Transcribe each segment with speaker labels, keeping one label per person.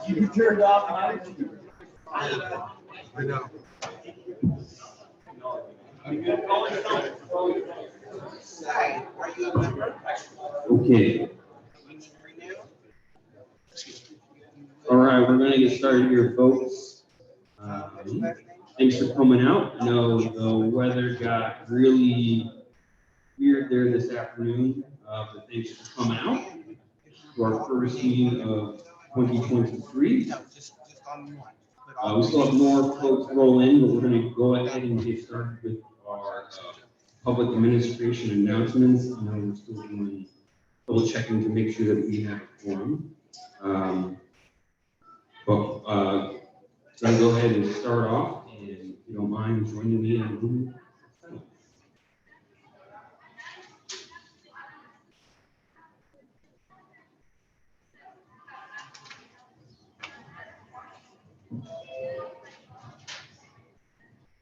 Speaker 1: You turned off my.
Speaker 2: I know.
Speaker 3: Okay. All right, we're going to get started here, folks. Thanks for coming out. I know the weather got really weird there this afternoon, but thanks for coming out to our first meeting of 2023. We still have more folks roll in, but we're going to go ahead and get started with our public administration announcements. I know we're still doing double checking to make sure that we have a quorum. So I'll go ahead and start off, and if you don't mind joining me on moving.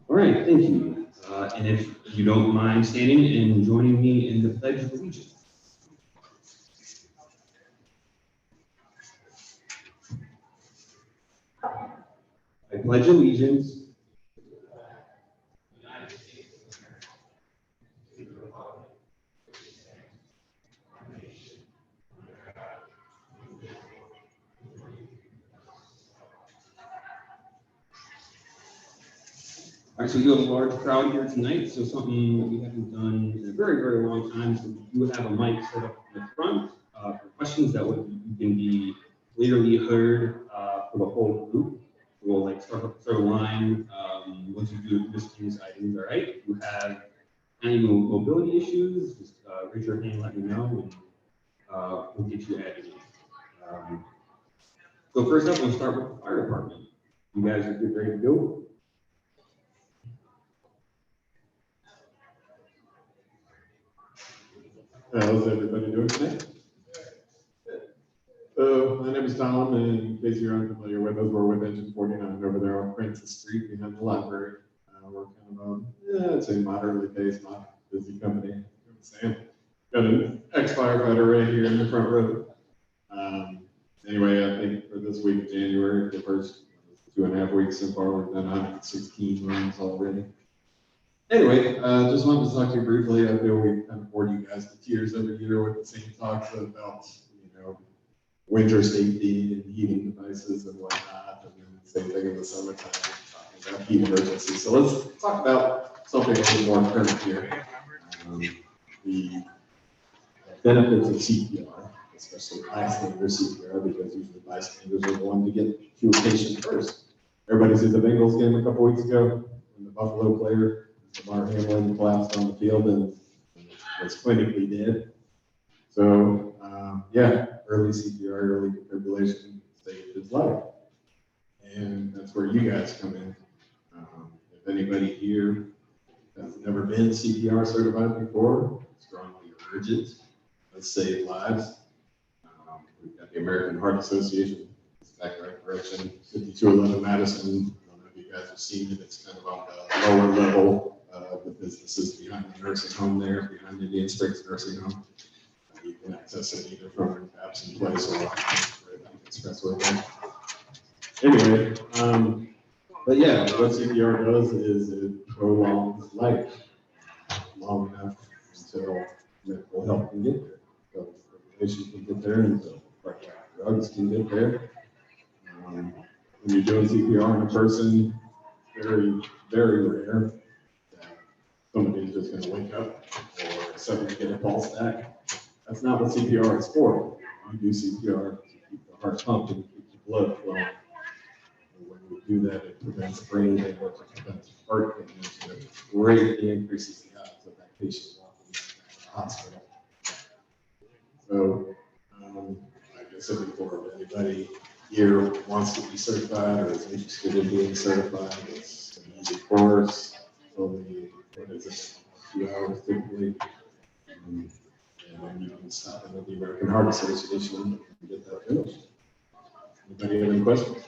Speaker 3: All right, thank you. And if you don't mind standing and joining me in the Pledge of Allegiance. I pledge allegiance All right, so we have a large crowd here tonight, so something that we haven't done in a very, very long time. So we do have a mic set up in the front for questions that you can be clearly heard for the whole group. We'll like start a line once you do miscellaneous items. All right, if you have any mobility issues, just raise your hand, let me know, and we'll get you added in. So first up, we'll start with the fire department. You guys are good, ready to go?
Speaker 4: How's everybody doing today? My name is Tom, and in case you're unfamiliar with us, we're with Engine 49 over there on Francis Street behind the library. We're kind of I'd say moderately paced, not busy company. Got an ex-firefighter right here in the front row. Anyway, I think for this week of January, the first 2.5 weeks so far, we've done 116 runs already. Anyway, just wanted to talk to you briefly. I feel we kind of bore you guys to tears every year with the same talks about, winter safety and heating devices and whatnot. And then the same thing in the summertime, talking about heat emergency. So let's talk about something a little more current here. The benefits of CPR, especially bystander CPR, because usually bystanders are the one to get to a patient first. Everybody sees the Bengals game a couple weeks ago when the Buffalo player, Damar Hamlin, collapsed on the field and was clinically dead. So, early CPR, early defibrillation saved his life. And that's where you guys come in. If anybody here has never been CPR certified before, strongly urge it. Let's save lives. We've got the American Heart Association, back right direction, 5211 Madison. I don't know if you guys have seen it. It's kind of on the lower level of the businesses behind the nursing home there, behind Indian Springs Nursing Home. You can access it either from Absent Place or Expressway. Anyway, but yeah, what CPR does is it prolongs life long enough until medical help can get there. So the patient can get there until drugs can get there. When you're doing CPR on a person, very, very rare that somebody's just going to wake up or suddenly get a pulse back. That's not what CPR is for. You do CPR to keep the heart pumping, to keep the blood flowing. And when we do that, it prevents brain damage, it prevents heart damage, it greatly increases the odds of that patient walking into the hospital. So, like I said before, if anybody here wants to be certified or is interested in being certified, it's an easy course. Only, what is it, 2 hours typically. And then you can stop in with the American Heart Association and get that finished. Anybody have any questions?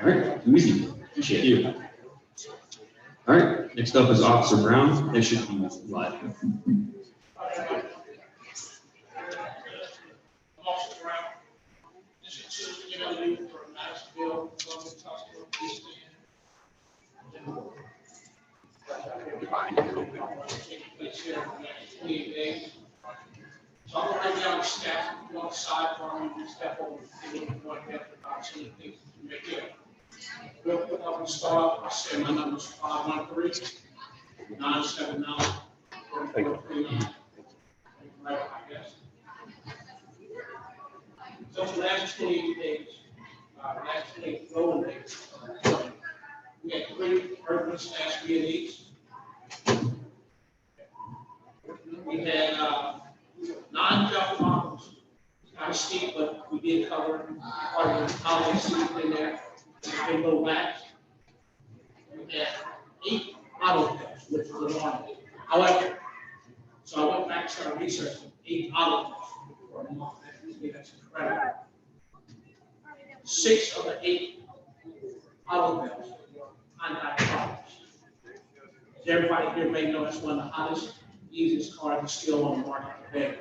Speaker 3: All right, too easy. Appreciate you. All right, next up is Officer Brown. They should be live.
Speaker 5: Officer Brown, this is to interview for Knoxville, East End. Place here for the next 28 days. So I'm going to write down the steps. If you want to sidebar, you can step over. If you want to get about some of the things to make it. Real quick, I'm going to start off by saying my number is 513-979-4439. Right, I guess. So for the last 28 days, last 28 rolling days, we had 3 urban slash VNEs. We had 9 Delta models, kind of steep, but we did cover part of the holiday season in there. We had low wax. We had 8 auto thefts, which was alarming. However, so I went back to our research, 8 auto thefts for a month. That's incredible. 6 of the 8 auto thefts were Hyundai cars. As everybody here may know, that's one of the hottest, easiest cars to steal on the market today.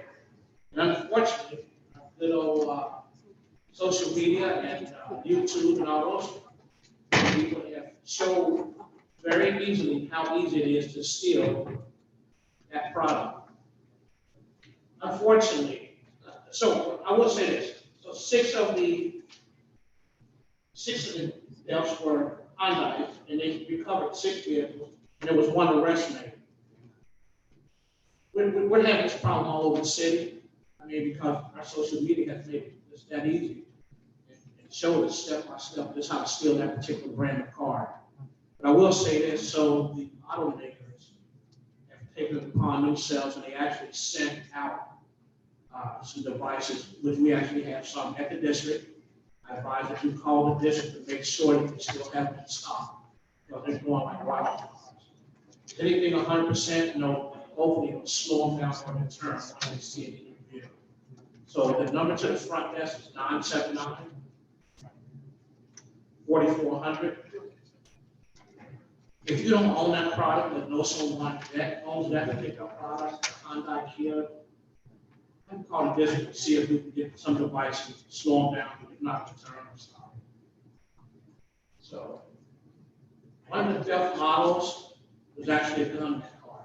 Speaker 5: And unfortunately, little social media and YouTube and all those people have showed very easily how easy it is to steal that product. Unfortunately, so I will say this. So 6 of the deaths were Hyundai, and they recovered 6 vehicles, and there was 1 arrest made. We're having this problem all over the city. I mean, because our social media has made it just that easy. It showed us step by step just how to steal that particular brand of car. But I will say this, so the automakers have taken it upon themselves, and they actually sent out some devices, which we actually have some at the district. I advise that you call the district to make sure that they still have it in stock, because they're going like wild. Anything 100%, no, hopefully it'll slow them down on the turn when they see it in the vehicle. So the number to the front desk is 979-4400. If you don't own that product, but know someone that owns that particular product, Hyundai, Kia, I can call the district to see if we can get some devices to slow them down, if not to turn them stop. So one of the theft models was actually a gun car.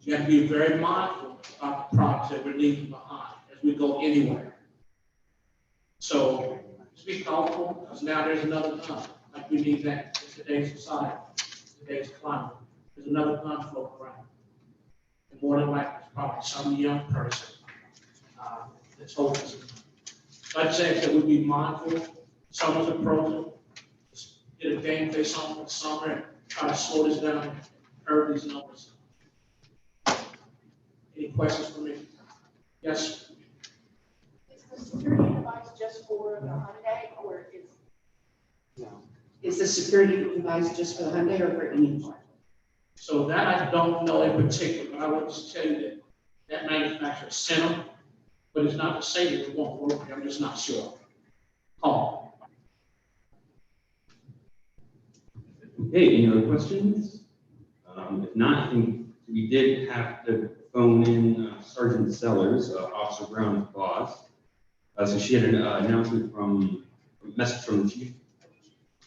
Speaker 5: You have to be very mindful about the products that we're leaving behind as we go anywhere. So just be thoughtful, because now there's another gun. Like we need that in today's society, today's climate. There's another gun floating around. And more than likely, it's probably some young person that's holding it. So I'd say that we'd be mindful. Summer's approaching. Just get a game face on with summer and try to slow this down and curb these numbers. Any questions for me? Yes?
Speaker 6: Is the security device just for the Hyundai, or is the security device just for the Hyundai or for any car?
Speaker 5: So that I don't know in particular, but I will just tell you that that manufacturer sent them, but it's not to say that it won't work. I'm just not sure. Call.
Speaker 3: Okay, any other questions? If not, I think we did have to phone in Sergeant Sellers, Officer Brown's boss. So she had an announcement a message from the chief.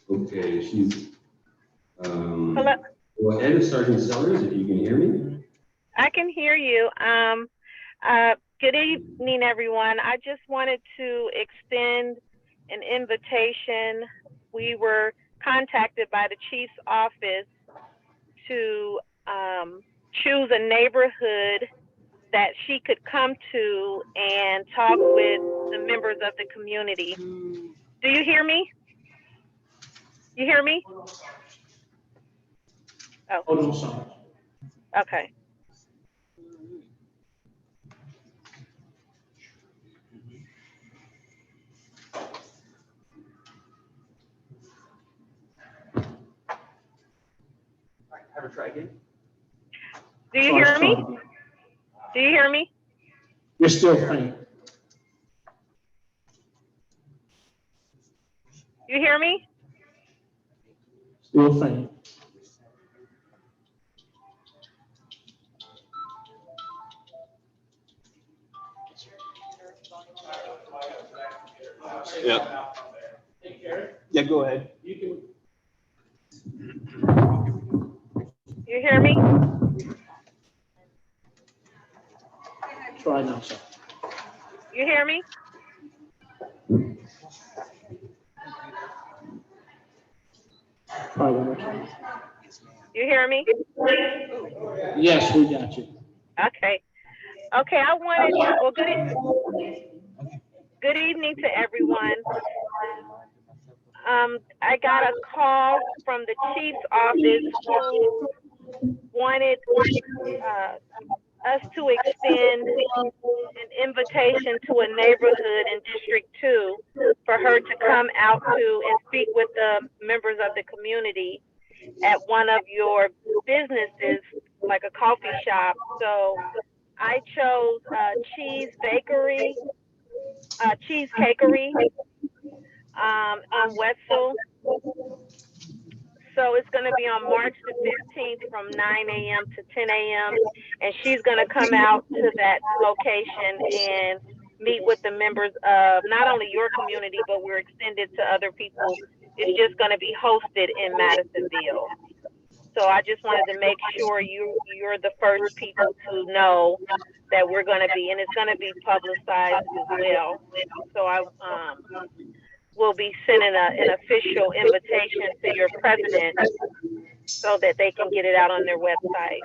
Speaker 3: Okay, she's.
Speaker 7: Hello.
Speaker 3: Go ahead, Sergeant Sellers, if you can hear me.
Speaker 7: I can hear you. Good evening, everyone. I just wanted to extend an invitation. We were contacted by the chief's office to choose a neighborhood that she could come to and talk with the members of the community. Do you hear me? You hear me? Oh,
Speaker 5: Hold on, sorry.
Speaker 7: okay.
Speaker 3: Have her try again.
Speaker 7: Do you hear me? Do you hear me?
Speaker 5: You're still faint.
Speaker 7: You hear me?
Speaker 5: Still faint.
Speaker 2: Yeah.
Speaker 5: Hey, Karen,
Speaker 2: Yeah, go ahead.
Speaker 5: you can.
Speaker 7: You hear me?
Speaker 5: Try now, sir.
Speaker 7: You hear me?
Speaker 5: Try one more time.
Speaker 7: You hear me?
Speaker 5: Yes, we got you.
Speaker 7: Okay. Okay, I wanted, well, good evening to everyone. I got a call from the chief's office who wanted us to extend an invitation to a neighborhood in District 2 for her to come out to and speak with the members of the community at one of your businesses, like a coffee shop. So I chose Cheese Cakery on Wetzel. So it's going to be on March the 15th from 9 a.m. to 10 a.m. And she's going to come out to that location and meet with the members of not only your community, but we're extended to other people. It's just going to be hosted in Madisonville. So I just wanted to make sure you're the first people to know that we're going to be, and it's going to be publicized as well. So I will be sending an official invitation to your president so that they can get it out on their website.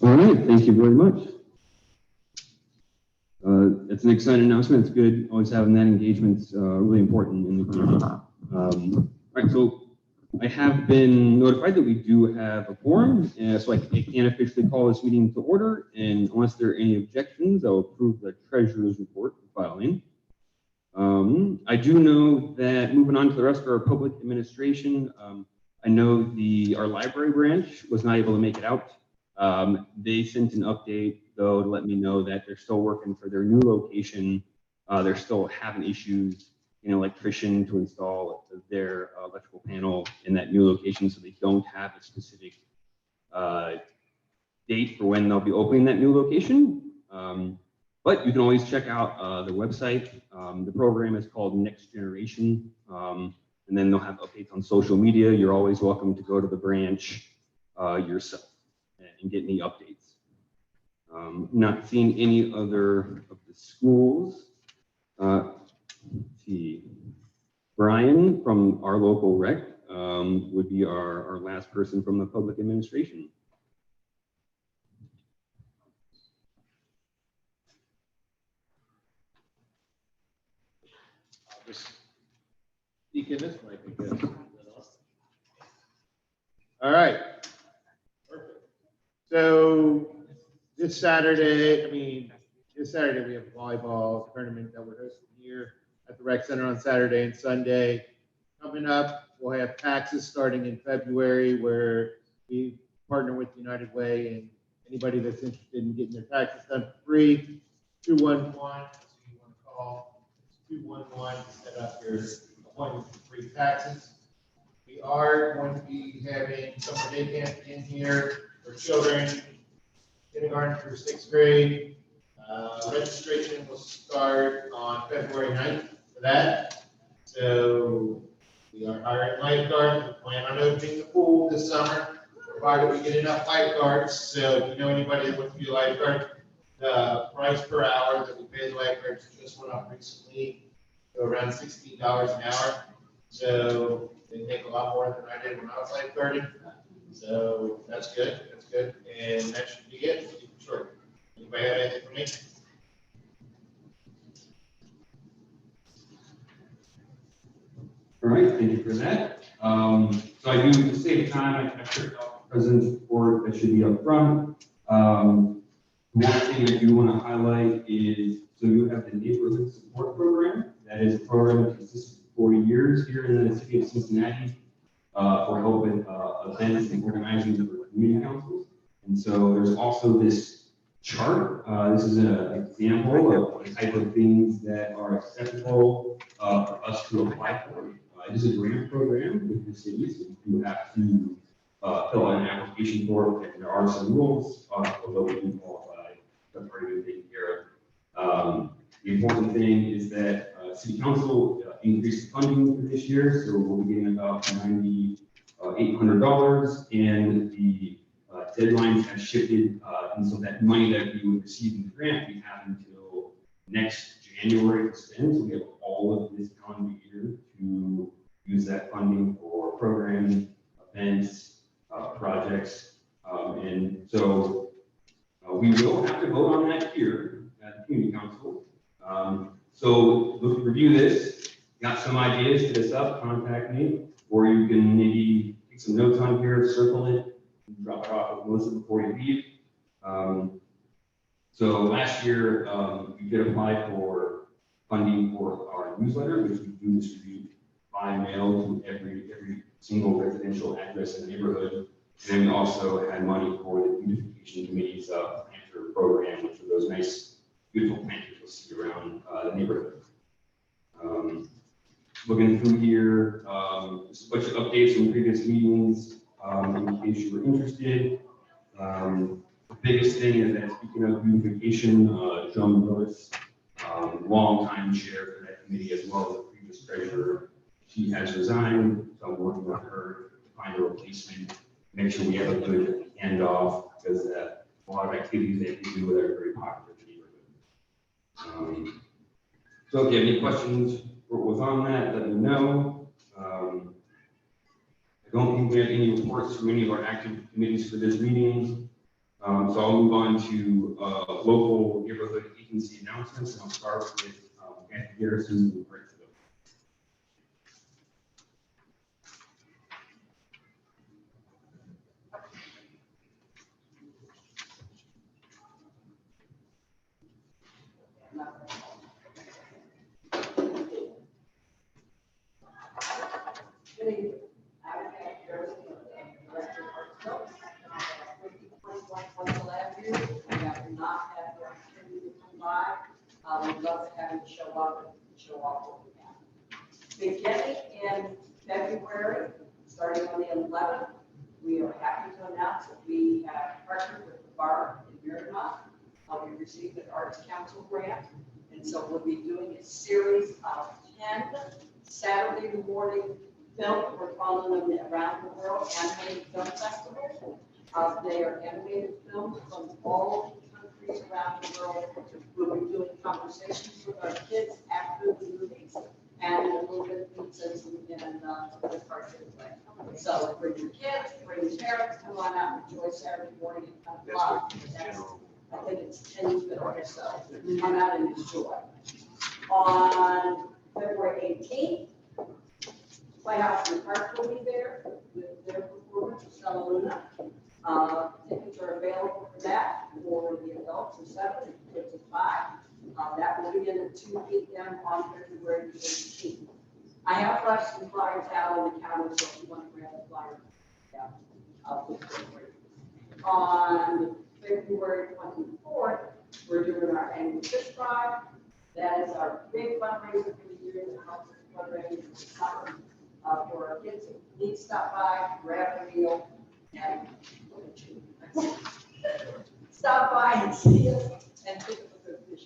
Speaker 3: All right, thank you very much. It's an exciting announcement. It's good always having that engagement. It's really important in the community. All right, so I have been notified that we do have a quorum, so I can officially call this meeting to order. And unless there are any objections, I'll approve the treasurer's report for filing. I do know that moving on to the rest of our public administration, I know our library branch was not able to make it out. They sent an update though to let me know that they're still working for their new location. They're still having issues, an electrician to install their electrical panel in that new location, so they don't have a specific date for when they'll be opening that new location. But you can always check out the website. The program is called Next Generation, and then they'll have updates on social media. You're always welcome to go to the branch yourself and get any updates. Not seeing any other of the schools. Let's see. Brian from our local rec would be our last person from the public administration.
Speaker 1: Just speak in this mic, I guess. All right. Perfect. So this Saturday we have a volleyball tournament that we're hosting here at the rec center on Saturday and Sunday. Coming up, we'll have taxes starting in February, where we partner with United Way, and anybody that's interested in getting their taxes done for free, 211, so you want to call 211 to set up your appointment for free taxes. We are going to be having summer day camp in here for children, kindergarten through 6th grade. Registration will start on February 9th for that. So we are hiring lifeguards. We plan on opening the pool this summer, provided we get enough lifeguards. So if you know anybody that wants to be a lifeguard, the price per hour that we pay the lifeguards just went up recently to around $16 an hour. So They take a lot more than I did when I was like 30. So that's good. That's good. And that should be it. Sure. Anybody have anything for me?
Speaker 3: All right, thank you for that. So I do, to save time, I took off the president's report that should be up front. One thing I do want to highlight is, so you have the neighborhood support program. That is a program that exists for 4 years here in the city of Cincinnati for help with events and organizing for community councils. And so there's also this chart. This is an example of the type of things that are acceptable for us to apply for. It is a grant program with the city, so you have to fill out an application for it, and there are some rules, although we do qualify, that's already been taken care of. The important thing is that City Council increased the funding for this year, so we'll be getting about $9,800, and the deadlines have shifted, and so that money that we would receive in the grant, we have until next January to spend, so we have all of this calendar year to use that funding for programming, events, projects, and so we will have to vote on that here at the Community Council. So look, review this, got some ideas, hit us up, contact me, or you can maybe take some notes on here, circle it, and drop it off with Melissa before you leave. So last year, you did apply for funding for our newsletter, which we do distribute by mail to every single residential address in the neighborhood. And then we also had money for the beautification committee's planter program, which are those nice, beautiful planters you'll see around the neighborhood. Looking through here, just a bunch of updates from previous meetings, in case you were interested. The biggest thing is that, speaking of beautification, Joan Willis, longtime chair for that committee, as well as the previous treasurer, she has resigned, so I'm working with her to find a replacement, make sure we have a good handoff, because a lot of activities they can do that are very popular in the neighborhood. So if you have any questions or what was on that, let me know. I don't think we have any reports from any of our active committees for this meeting. So I'll move on to local neighborhood agency announcements, and I'll start with Kathy Garrison and Brett.
Speaker 6: We'd love to have you show up what we can. Beginning in February, starting on the 11th, we are happy to announce that we have partnered with the bar in Miramont. We received an Arts Council grant, and so we'll be doing a series of 10 Saturday morning films. We're calling them the Around the World Animated Film Festival. They are animated films from all countries around the world. We'll be doing conversations with our kids after the movies and a little bit of pizzas and the cartoon play. So bring your kids, bring your parents, come on out and enjoy Saturday morning at 10 o'clock. I think it's 10 or so. Come out and enjoy. On February 18th, Playhouse in the Park will be there with their performance of Stella Luna. Tickets are available for that for the adults of 7 and kids of 5. That will begin at 2 p.m. on February 18th. I have left some flyers out on the counter, so if you want to grab a flyer, yeah, I'll put it for you. On February 24th, we're doing our annual fish fry. That is our big fundraiser for the year that helps us fundraise for the summer. For our kids who need to stop by, grab a meal, and look at you. Stop by and see us and pick up a good fish.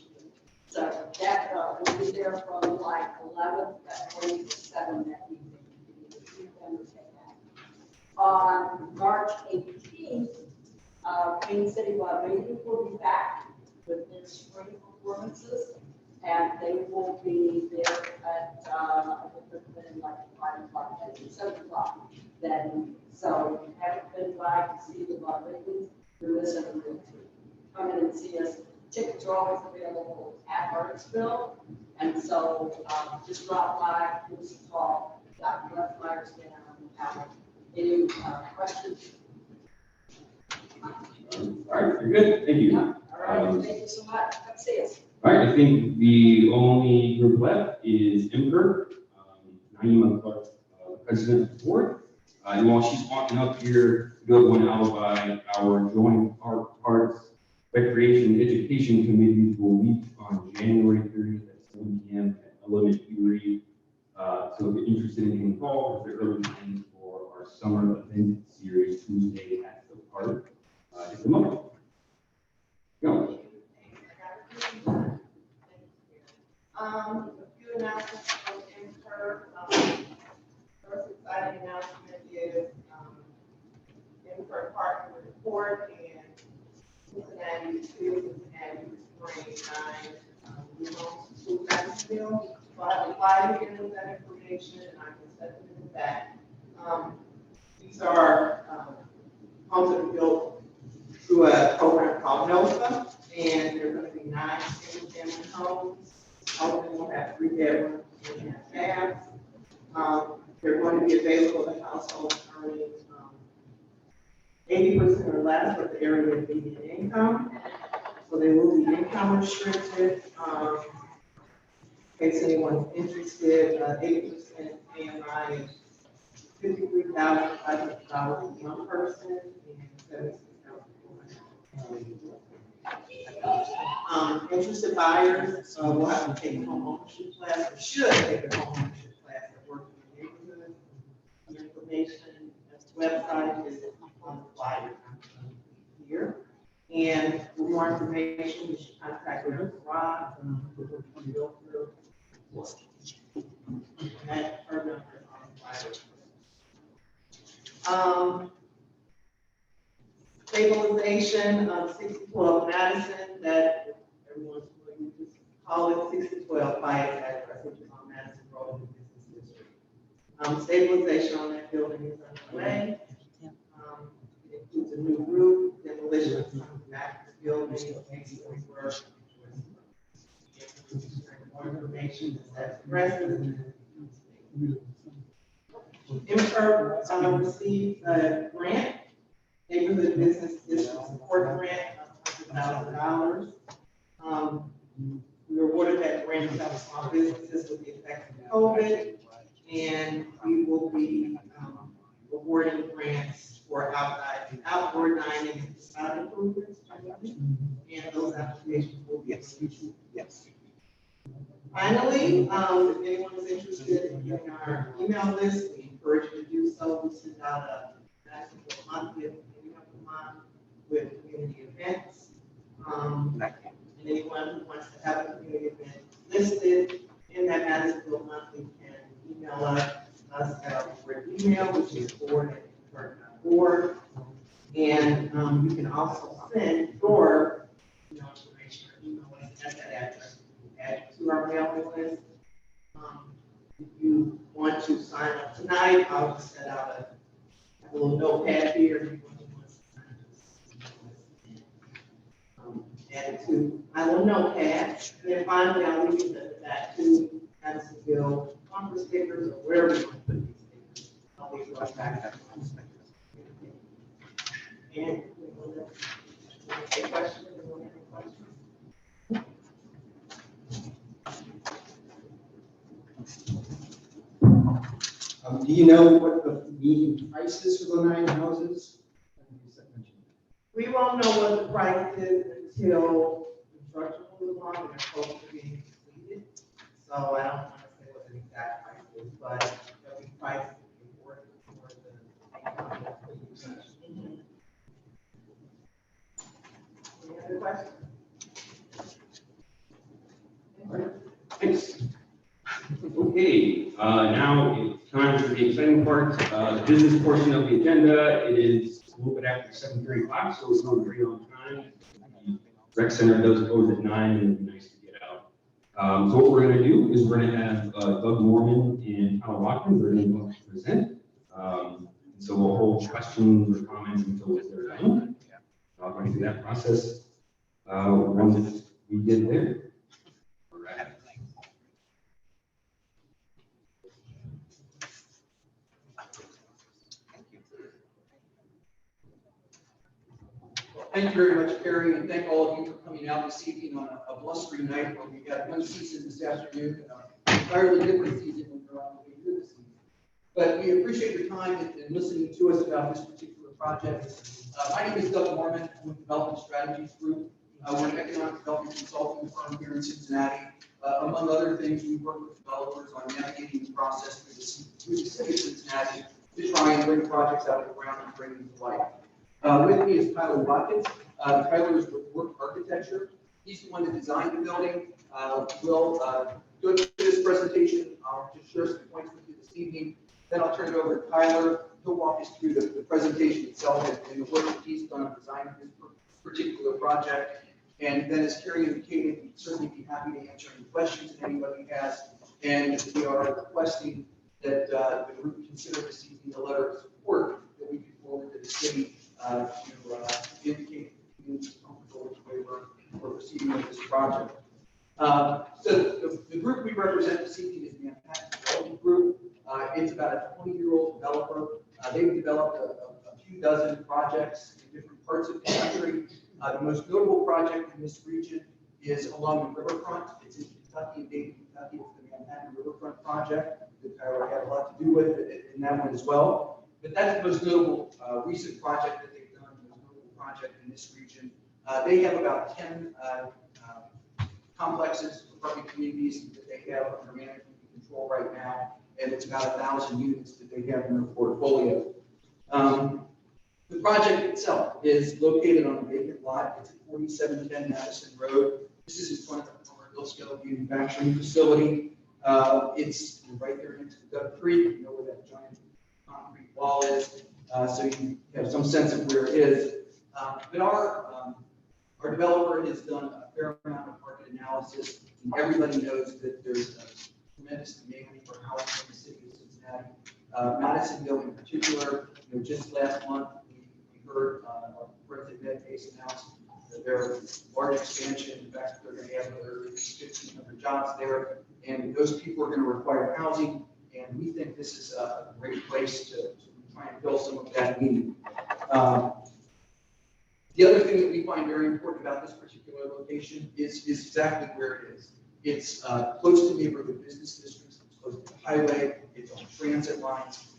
Speaker 6: So that will be there from like 11 that morning to 7 that evening. On March 18th, Queen City Meeting will be back with their spring performances, and they will be there at been like 5 o'clock, 7 o'clock that evening. So if you haven't been by to see the Buck Ridley, you're missing a real treat. Come in and see us. Tickets are always available at Burnsville. And so just drop by, give us a call. Dr. Left Myers down. Any questions?
Speaker 3: All right, you're good. Thank you.
Speaker 6: Yeah. All right, thank you so much. Come see us.
Speaker 3: All right, I think the only group left is Imker, Naima Clark, president of the board. And while she's walking up here, we'll go out by our joint Parks, Recreation, and Education committees will meet on January 30th at 7 p.m. at Element Erie. So if you're interested in getting involved, the early plans for our summer event series Tuesday at the park. It's the moment. Go.
Speaker 8: A few announcements from Imker. First exciting announcement is Imker partnered with the port and Cincinnati grade 9 new homes to Madisonville. So I have a flyer here with that information and I can send it in the back. These are homes that were built through a program called NOFA, and there are going to be 9 single-family homes. All of them will have 3 bedrooms and baths. They're going to be available to households earning 80% or less of the area of median income. So they will be income restricted. In case anyone's interested, 80% AMI is $53,500 for one person and $76,400. Interested buyers will have to take a home ownership class, or should take a home ownership class at Working in the Neighborhood. The information, website is on the flyer here. And for more information, you should contact Rob. And her number is on the flyer. Stabilization of 6012 Madison, that everyone's going to call it 6012 by its address, which is on Madison Road in the Business District. Stabilization on that building is underway. It includes a new roof, demolition of some of the back of the building, masonry work. More information is at the resident. Imker received a grant, Neighborhood Business District Support Grant of $100,000. We were awarded that grant to help small businesses with the effects of COVID, and we will be awarding grants for outdoor dining and facade improvements. And those applications will be executed. Yes. Finally, if anyone is interested in our email list, we encourage you to do so. We send out a monthly with community events. And anyone who wants to have a community event listed in that Madisonville monthly can email us at our board email, which is board@imker.org. And you can also send your information or email us at that address. Add to our mailing list. If you want to sign up tonight, I'll just set out a little notepad here. Add it to my little notepad. And then finally, I'll leave it back to Madisonville bumper stickers or wherever you want to put these stickers. I'll leave it right back. And any questions?
Speaker 2: Do you know what the median price is for the 9 houses?
Speaker 8: We won't know what the price is until construction moves along and they're supposed to be completed. So I don't want to say what the exact price is, but there'll be prices for the. Any other questions?
Speaker 3: Thanks. Okay, now it's time for the exciting part, the business portion of the agenda. It is a little bit after 7:30, so it's not very on time. The rec center does close at 9, and it'd be nice to get out So what we're gonna do is we're gonna have Doug Mormon and Tyler Watkins, they're gonna go present. So we'll hold questions or comments until they're done. I'll go through that process once we get there. All right.
Speaker 9: Thank you very much, Carrie, and thank all of you for coming out this evening on a blustery night when we got one season this afternoon, and an entirely different season when we're on the way through this season. But we appreciate your time and listening to us about this particular project. My name is Doug Mormon. I'm with Development Strategies Group. We're an economic development consulting firm here in Cincinnati. Among other things, we work with developers on navigating the process through the city of Cincinnati to try and bring projects out of the ground and bring them to life. With me is Tyler Watkins. Tyler is with Work Architecture. He's the one that designed the building. We'll go through this presentation. I'll just share some points with you this evening. Then I'll turn it over to Tyler. He'll walk us through the presentation itself and the work that he's done on designing this particular project. And then, as Carrie indicated, we'd certainly be happy to answer any questions that anybody has. And we are requesting that the group consider this evening a letter of support that we can forward to the city to indicate the community is comfortable with the way we're proceeding with this project. So the group we represent this evening is the Manhattan Development Group. It's about a 20-year-old developer. They've developed a few dozen projects in different parts of the country. The most notable project in this region is along the riverfront. It's in Kentucky and Dayton, Kentucky. It's the Manhattan Riverfront Project that Tyler had a lot to do with in that one as well. But that's the most notable recent project that they've done, the most notable project in this region. They have about 10 complexes, apartment communities that they have under management and control right now, and it's about 1,000 units that they have in their portfolio. The project itself is located on a vacant lot. It's at 4710 Madison Road. This is in front of the former Hillscale manufacturing facility. It's right there next to Duck Creek. You know where that giant concrete wall is, so you have some sense of where it is. But our developer has done a fair amount of market analysis, and everybody knows that there's a tremendous demand for housing in the city of Cincinnati. Madisonville in particular, just last month, we heard our friends at Medpace announce that their large expansion, in fact, they're going to have another 1,500 jobs there, and those people are going to require housing, and we think this is a great place to try and fill some of that need. The other thing that we find very important about this particular location is exactly where it is. It's close to neighborhood business districts, it's close to the highway, it's on transit lines.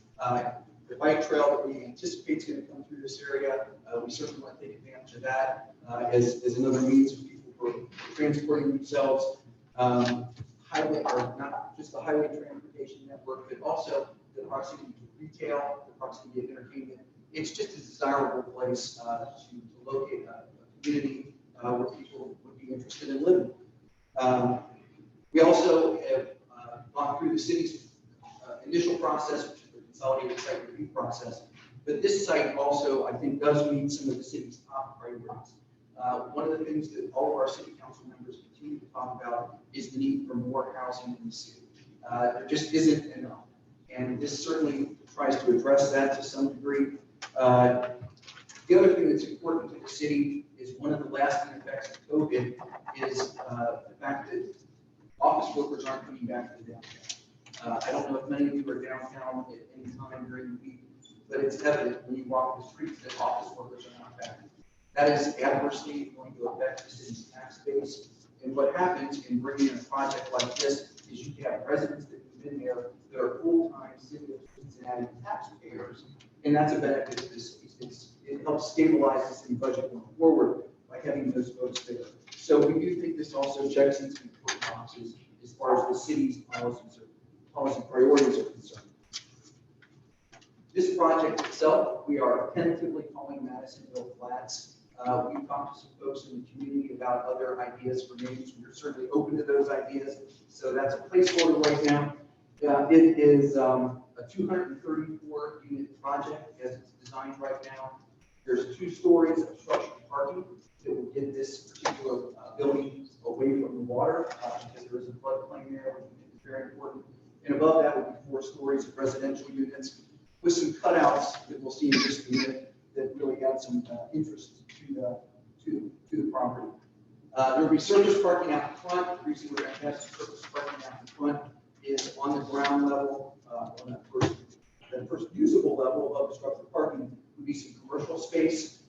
Speaker 9: The bike trail that we anticipate is going to come through this area, we certainly want to take advantage of that as another means for people for transporting themselves. Highway, or not just the highway transportation network, but also the proximity to retail, the proximity of entertainment. It's just a desirable place to locate a community where people would be interested in living. We also have gone through the city's initial process, which is the consolidated site review process. But this site also, I think, does meet some of the city's top priorities. One of the things that all of our city council members continue to talk about is the need for more housing in the city. There just isn't enough. And this certainly tries to address that to some degree. The other thing that's important to the city is one of the lasting effects of COVID is the fact that office workers aren't coming back to the downtown. I don't know if many of you are downtown at any time during the week, but it's evident when you walk the streets that office workers are not back. That is adversely going to affect the city's tax base. And what happens in bringing in a project like this is you have residents that have been there that are full-time city of Cincinnati taxpayers, and that's a benefit to the city. It helps stabilize the city budget going forward by having those folks there. So we do think this also checks into important boxes as far as the city's policy priorities are concerned. This project itself, we are tentatively calling Madisonville Flats. We've talked to some folks in the community about other ideas for names. We're certainly open to those ideas. So that's a placeholder right now. It is a 234 unit project as it's designed right now. There's 2 stories of structured parking that will get this particular building away from the water because there is a stories of residential units with some cutouts that we'll see in just a minute that really add some interest to the property. There will be surface parking out front. The reason we're going to have surface parking out in front is on the ground level, on that first usable level of the structural parking would be some commercial space.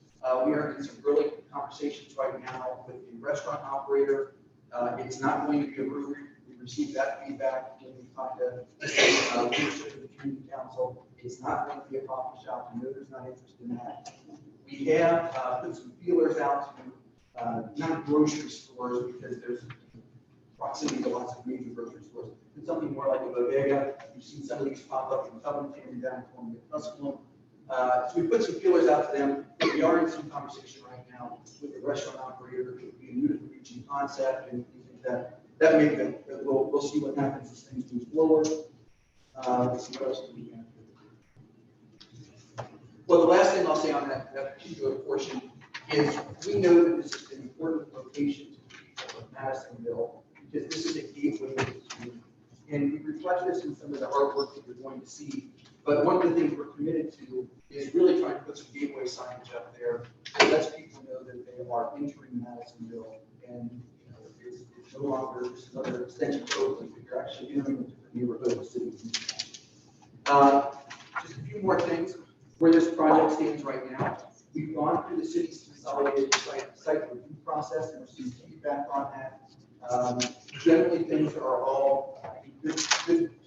Speaker 9: We are in some early conversations right now with the restaurant operator. It's not going to be a brewery. We received that feedback when we talked to leadership of the community council. It's not going to be a coffee shop. I know there's not interest in that. We have put some feelers out to not grocery stores because there's proximity to lots of major grocery stores, but something more like a bodega. You've seen some of these pop up in Covington and down in Tusculum. So we put some feelers out to them. We are in some conversation right now with the restaurant operator. It would be a new to reaching concept, and we think that may be, we'll see what happens as things move forward. Let's see what else do we have. Well, the last thing I'll say on that particular portion is we know that this is an important location to the people of Madisonville because this is a gateway to the community. And we reflect this in some of the artwork that you're going to see. But one of the things we're committed to is really trying to put some gateway signage up there that lets people know that they are entering Madisonville. And it's no longer just another extension of Oakland, but you're actually entering into the neighborhood of the city. Just a few more things. Where this project stands right now, we've gone through the city's consolidated site review process and received feedback on that. Generally, things are all in good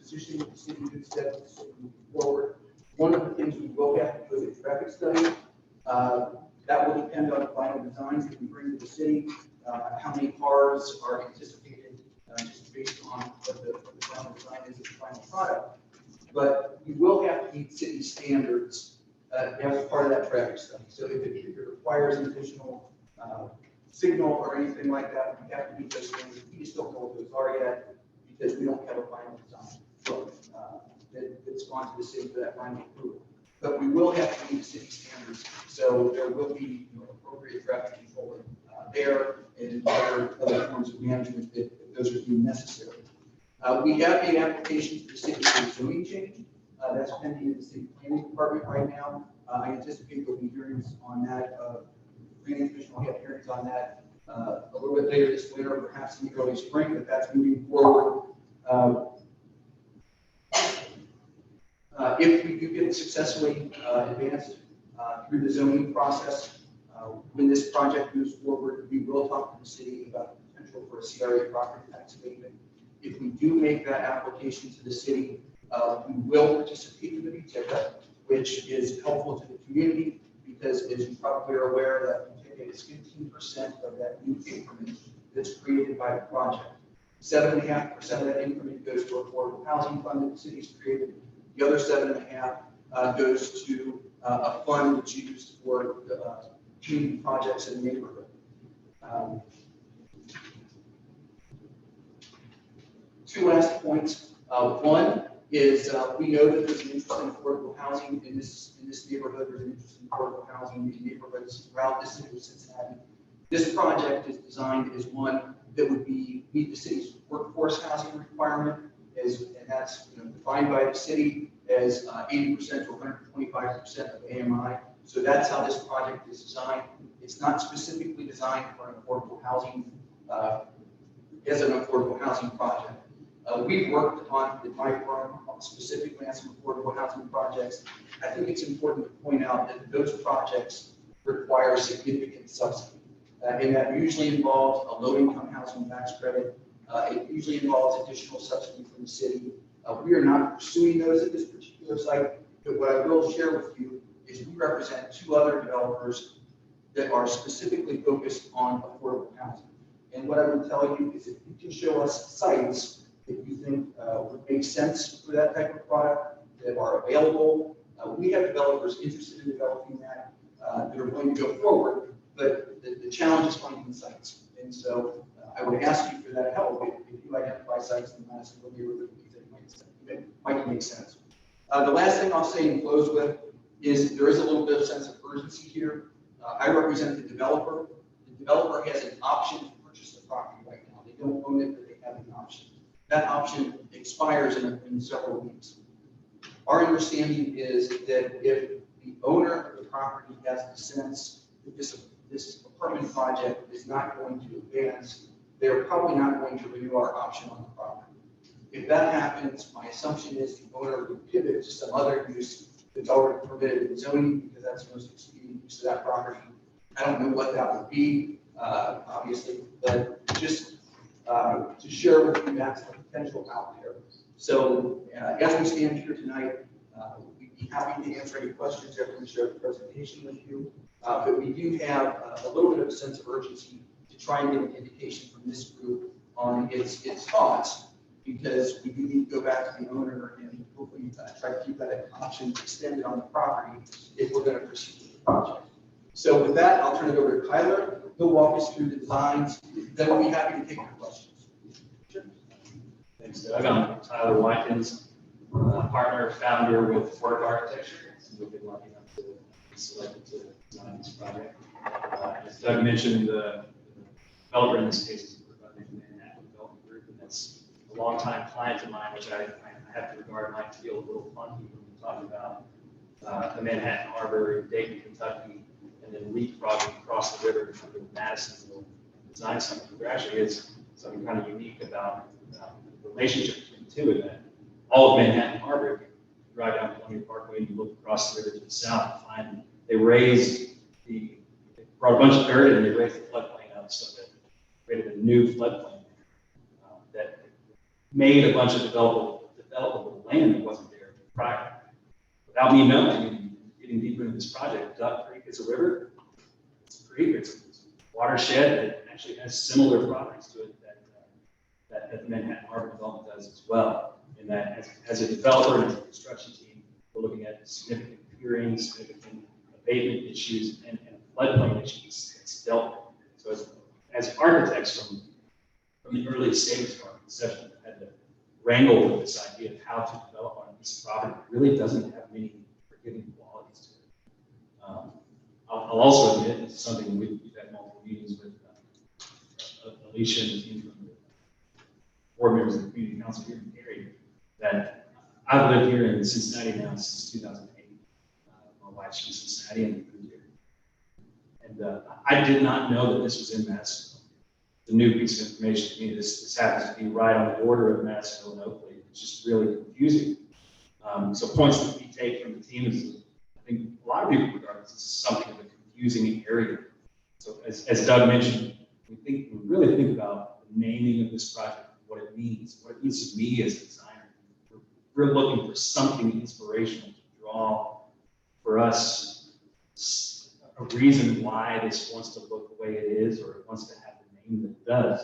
Speaker 9: position with the city, good steps with the city moving forward. One of the things we will have to do is a traffic study. That will depend on the final designs that we bring to the city, how many cars are anticipated, just based on what the final design is of the final product. But we will have to meet city standards as part of that traffic study. So if it requires an additional signal or anything like that, we have to meet those standards. We just don't know what those are yet because we don't have a final design that's gone to the city for that final approval. But we will have to meet the city standards. So there will be appropriate traffic control there and other forms of management if those are deemed necessary. We have made applications to the city for zoning change. That's pending in the city planning department right now. I anticipate there'll be hearings on that. Planning commission will have hearings on that a little bit later this winter, perhaps in the early spring, but that's moving forward. If we do get successfully advanced through the zoning process, when this project moves forward, we will talk to the city about the potential for a CRA property tax abatement. If we do make that application to the city, we will participate in the BTICA, which is helpful to the community because, as you probably are aware, that BTICA is 15% of that new increment that's created by the project. 7.5% of that increment goes to affordable housing fund that the city's created. The other 7.5% goes to a fund that's used for community projects in the neighborhood. Two last points. One is we know that there's an interest in affordable housing in this neighborhood. There's an interest in affordable housing in neighborhoods throughout the city of Cincinnati. This project is designed as one that would meet the city's workforce housing requirement, and that's defined by the city as 80% to 125% of AMI. So that's how this project is designed. It's not specifically designed for an affordable housing as an affordable housing project. We've worked on, in my firm, specifically on some affordable housing projects. I think it's important to point out that those projects require significant subsidy. And that usually involves a low-income housing tax credit. It usually involves additional subsidy from the city. We are not pursuing those at this particular site, but what I will share with you is we represent two other developers that are specifically focused on affordable housing. And what I would tell you is if you can show us sites that you think would make sense for that type of product, that are available, we have developers interested in developing that that are going to go forward, but the challenge is finding the sites. And so I would ask you for that help if you identify sites in the Madisonville neighborhood that might make sense. The last thing I'll say and close with is there is a little bit of sense of urgency here. I represent the developer. The developer has an option to purchase the property right now. They don't own it, but they have an option. That option expires in several weeks. Our understanding is that if the owner of the property has the sense that this apartment project is not going to advance, they're probably not going to renew our option on the property. If that happens, my assumption is the owner would pivot to some other use that's already permitted in zoning, because that's the most expedient use of that property. I don't know what that would be, obviously, but just to share with you, that's the potential out there. So as we stand here tonight, we'd be happy to answer any questions after we share the presentation with you. But we do have a little bit of a sense of urgency to try and get an indication from this group on its thoughts, because we do need to go back to the owner and hopefully try to keep that option extended on the property if we're going to proceed with the project. So with that, I'll turn it over to Tyler. He'll walk us through the designs. Then we'll be happy to take your questions. Sure.
Speaker 10: Thanks, Doug. I'm Tyler Watkins, partner, founder with Work Architecture. We've been lucky enough to be selected to design this project. As Doug mentioned, the developer in this case is the Manhattan Development Group, and that's a longtime client of mine, which I have to regard might feel a little funky when we talk about the Manhattan Harbor, Dayton, Kentucky, and then leapfrogging across the river to Madisonville and design something. There actually is something kind of unique about the relationship between the two of them. All of Manhattan Harbor, if you drive down Columbia Parkway and you look across the river to the south, you find they brought a bunch of dirt and they raised the floodplain up so that created a new floodplain that made a bunch of developable land that wasn't there prior. Without me knowing, getting deeper into this project, Duck Creek is a river. It's a creek. It's a watershed that actually has similar properties to it that the Manhattan Harbor Development does as well. In that, as a developer and as a construction team, we're looking at significant piering, significant abatement issues, and floodplain issues that's dealt with. So as architects from the earliest stages of our conception, we had to wrangle with this idea of how to develop on a piece of property that really doesn't have many forgiving qualities to it. I'll also admit, this is something we've had multiple meetings with Alicia and the team from the board members of the community council here in Cary, that I've lived here in Cincinnati now since 2008. My wife's from Cincinnati and we moved here. And I did not know that this was in Madisonville. It's a new piece of information to me. This happens to be right on the border of Madisonville and Oakley. It's just really confusing. So points that we take from the team is, I think a lot of people regard this as something of a confusing area. So as Doug mentioned, we really think about the naming of this project, what it means to me as a designer. We're looking for something inspirational to draw for us a reason why this wants to look the way it is, or it wants to have the name that it does.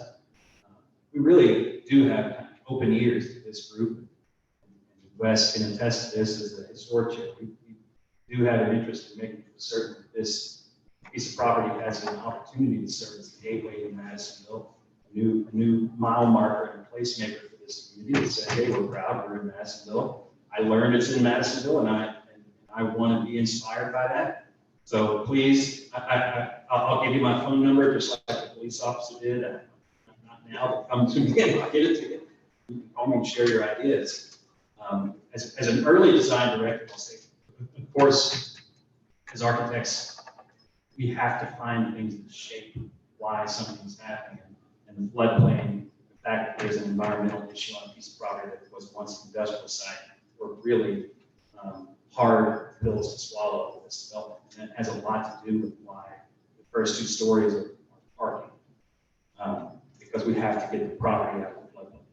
Speaker 10: We really do have kind of open ears to this group. And Wes can attest to this as a historic chair. We do have an interest in making certain that this piece of property has an opportunity to serve as a gateway in Madisonville, a new mile marker and placemaker for this community that says, hey, we're proud we're in Madisonville. I learned it's in Madisonville, and I want to be inspired by that. So please, I'll give you my phone number, just like the police officer did. Not now, but come to me and I'll get it to you. You can call me and share your ideas. As an early design director, I'll say, of course, as architects, we have to find things that shape why something's happening. And the floodplain, the fact that there's an environmental issue on a piece of property that was once an industrial site, were really hard pills to swallow for this development. And it has a lot to do with why the first two stories are parking, because we have to get the property out of the floodplain.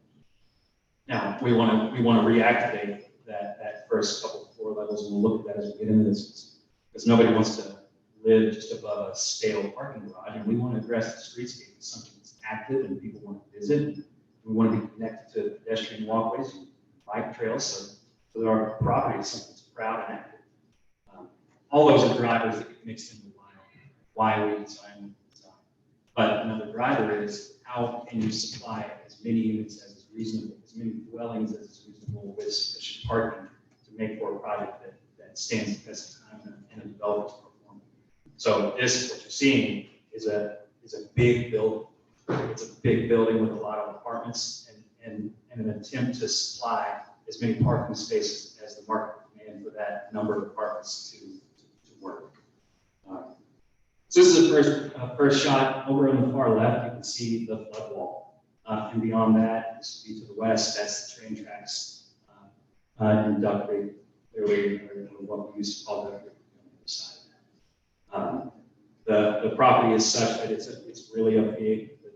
Speaker 10: Now, we want to reactivate that first couple of floor levels, and we'll look at that as we get into this, because nobody wants to live just above a stale parking garage, and we want to address the streetscape as something that's active and people want to visit. We want to be connected to pedestrian walkways, bike trails, so that our property is something that's proud and active. All those are drivers that get mixed into why we design. But another driver is, how can you supply as many units as is reasonable, as many dwellings as is reasonable with sufficient parking to make for a project that stands the test of time and a developer's performance. So this, what you're seeing, is a big building. It's a big building with a lot of apartments and an attempt to supply as many parking spaces as the market and for that number of apartments to work. So this is the first shot. Over on the far left, you can see the flood wall. And beyond that, this would be to the west, that's the train tracks in Duck Creek, clearly, or what we used to call Duck Creek on the other side of that. The property is such that it's really a big, the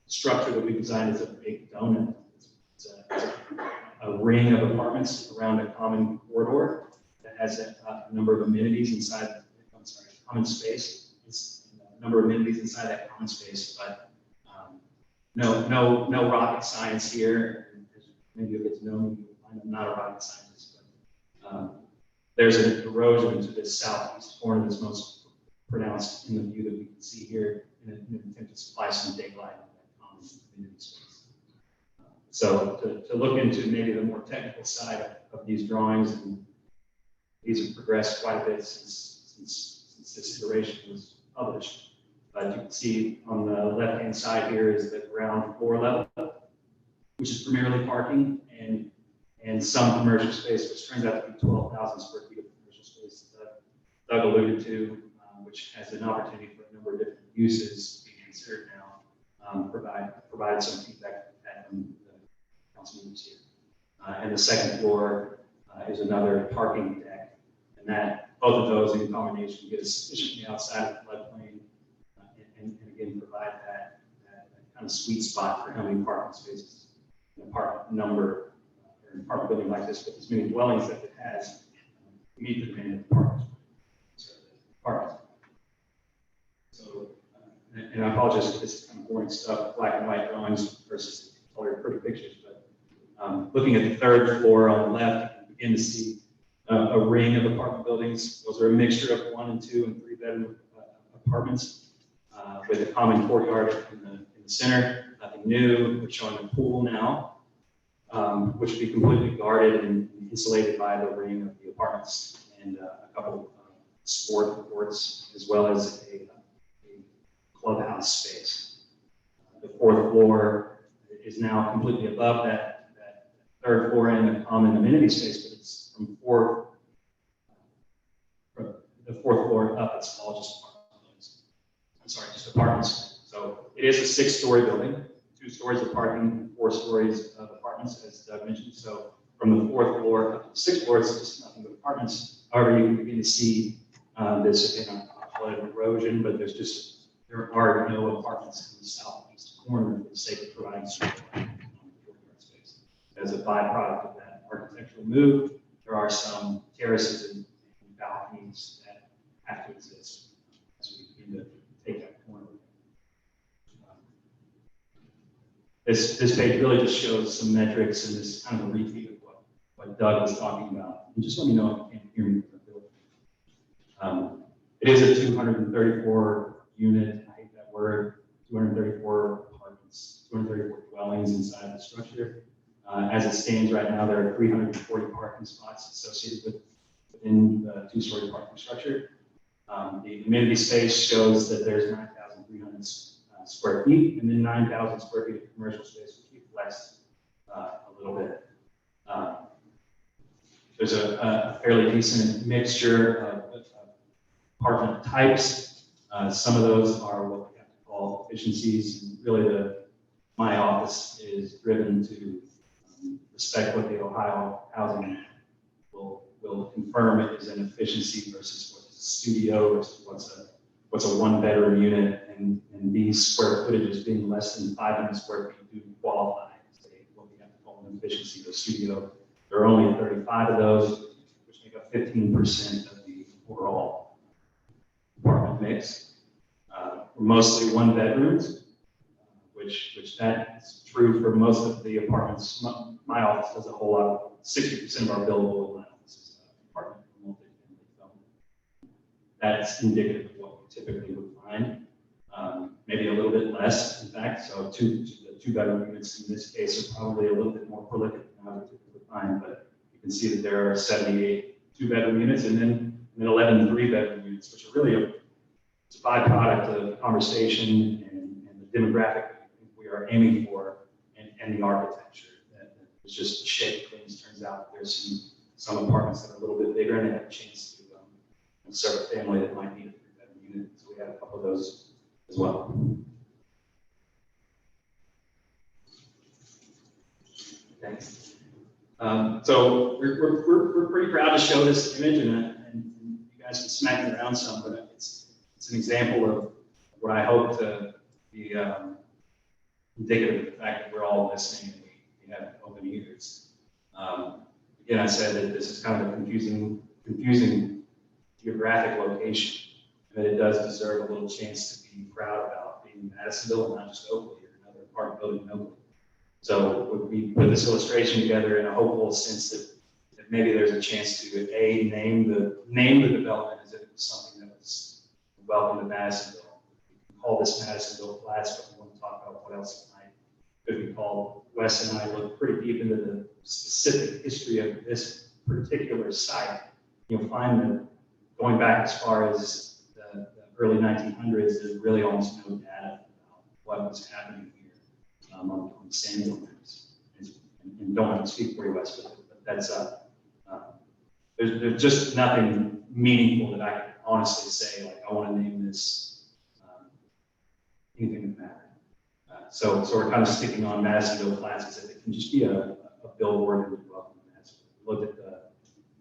Speaker 10: structure that we designed is a big donut. It's a ring of apartments around a common corridor that has a number of amenities inside, common space. It's a number of amenities inside that common space, but no rocket science here. Maybe you'll get to know me, I'm not a rocket scientist, but there's an erosion to the southeast corner that's most pronounced in the view that we can see here in an attempt to supply some daylight in that common amenity space. So to look into maybe the more technical side of these drawings, and these have progressed quite a bit since this iteration was published. But you can see on the left-hand side here is the ground floor level, which is primarily parking and some commercial space, which turns out to be 12,000 square feet of commercial space that Doug alluded to, which has an opportunity for a number of different uses being considered now. Provide some feedback at the council members here. And the second floor is another parking deck, and that both of those in combination get us sufficiently outside of the floodplain, and again provide that kind of sweet spot for how many parking spaces, an apartment number, or an apartment building like this with as many dwellings that it has, meet the demand of the apartments. So, and I apologize for this kind of boring stuff, black and white drawings versus colored pretty pictures, but looking at the third floor on the left, you can begin to see a ring of apartment buildings. Those are a mixture of 1 and 2 and 3 bedroom apartments with a common courtyard in the center. Nothing new. We're showing a pool now, which will be completely guarded and insulated by the ring of the apartments, and a couple of sport courts, as well as a clubhouse space. The fourth floor is now completely above that third floor in the common amenity space, but it's from the fourth floor up, it's all just apartment buildings. I'm sorry, just apartments. So it is a 6-story building, 2 stories of parking, 4 stories of apartments, as Doug mentioned. So from the 4th floor up to the 6th floor, it's just nothing but apartments. However, you can begin to see this, again, I'll call it erosion, but there are no apartments in the southeast corner for the sake of providing space. As a byproduct of that architectural move, there are some terraces and balconies that have to exist as we begin to take that corner. This page really just shows some metrics and this kind of a repeat of what Doug was talking about. And just let me know if you can't hear me. It is a 234 unit, I hate that word, 234 apartments, 234 dwellings inside the structure. As it stands right now, there are 340 parking spots associated within the 2-story parking structure. The amenity space shows that there's 9,300 square feet, and then 9,000 square feet of commercial space, which we flexed a little bit. There's a fairly decent mixture of apartment types. Some of those are what we have to call efficiencies, and really my office is driven to respect what the Ohio Housing will confirm it is an efficiency versus what's a studio versus what's a 1-bedroom unit, and these square footages being less than 500 square feet do qualify as what we have to call an efficiency of a studio. There are only 35 of those, which make up 15% of the overall apartment mix. We're mostly 1-bedrooms, which that is true for most of the apartments. My office does a whole lot. 60% of our billable in my office is apartment multifamily. That's indicative of what we typically would find. Maybe a little bit less, in fact. So the 2-bedroom units in this case are probably a little bit more prolific than I would typically find. But you can see that there are 78 2-bedroom units, and then 11 3-bedroom units, which are really it's a byproduct of conversation and the demographic we are aiming for, and the architecture. That it's just the shape of things. Turns out there's some apartments that are a little bit bigger and they have a chance to serve a family that might need a 3-bedroom unit. So we have a couple of those as well. Thanks. So we're pretty proud to show this image, and you guys can smack it around some, but it's an example of what I hope to be indicative of the fact that we're all listening and we have open ears. Again, I said that this is kind of a confusing geographic location, and that it does deserve a little chance to be proud about being Madisonville and not just Oakley or another apartment building in Oakley. So we put this illustration together in a hopeful sense that maybe there's a chance to name the development as if it was something that was welcome to Madisonville. We call this Madisonville Flats, but we want to talk about what else it might could be called. Wes and I look pretty deep into the specific history of this particular site. You'll find that going back as far as the early 1900s, there's really almost no data about what was happening here on the Samuel maps. And don't want to speak for you, Wes, but that's there's just nothing meaningful that I can honestly say, like, I want to name this anything that matters. So we're kind of sticking on Madisonville Flats as if it can just be a billboard and welcome to Madisonville. Look at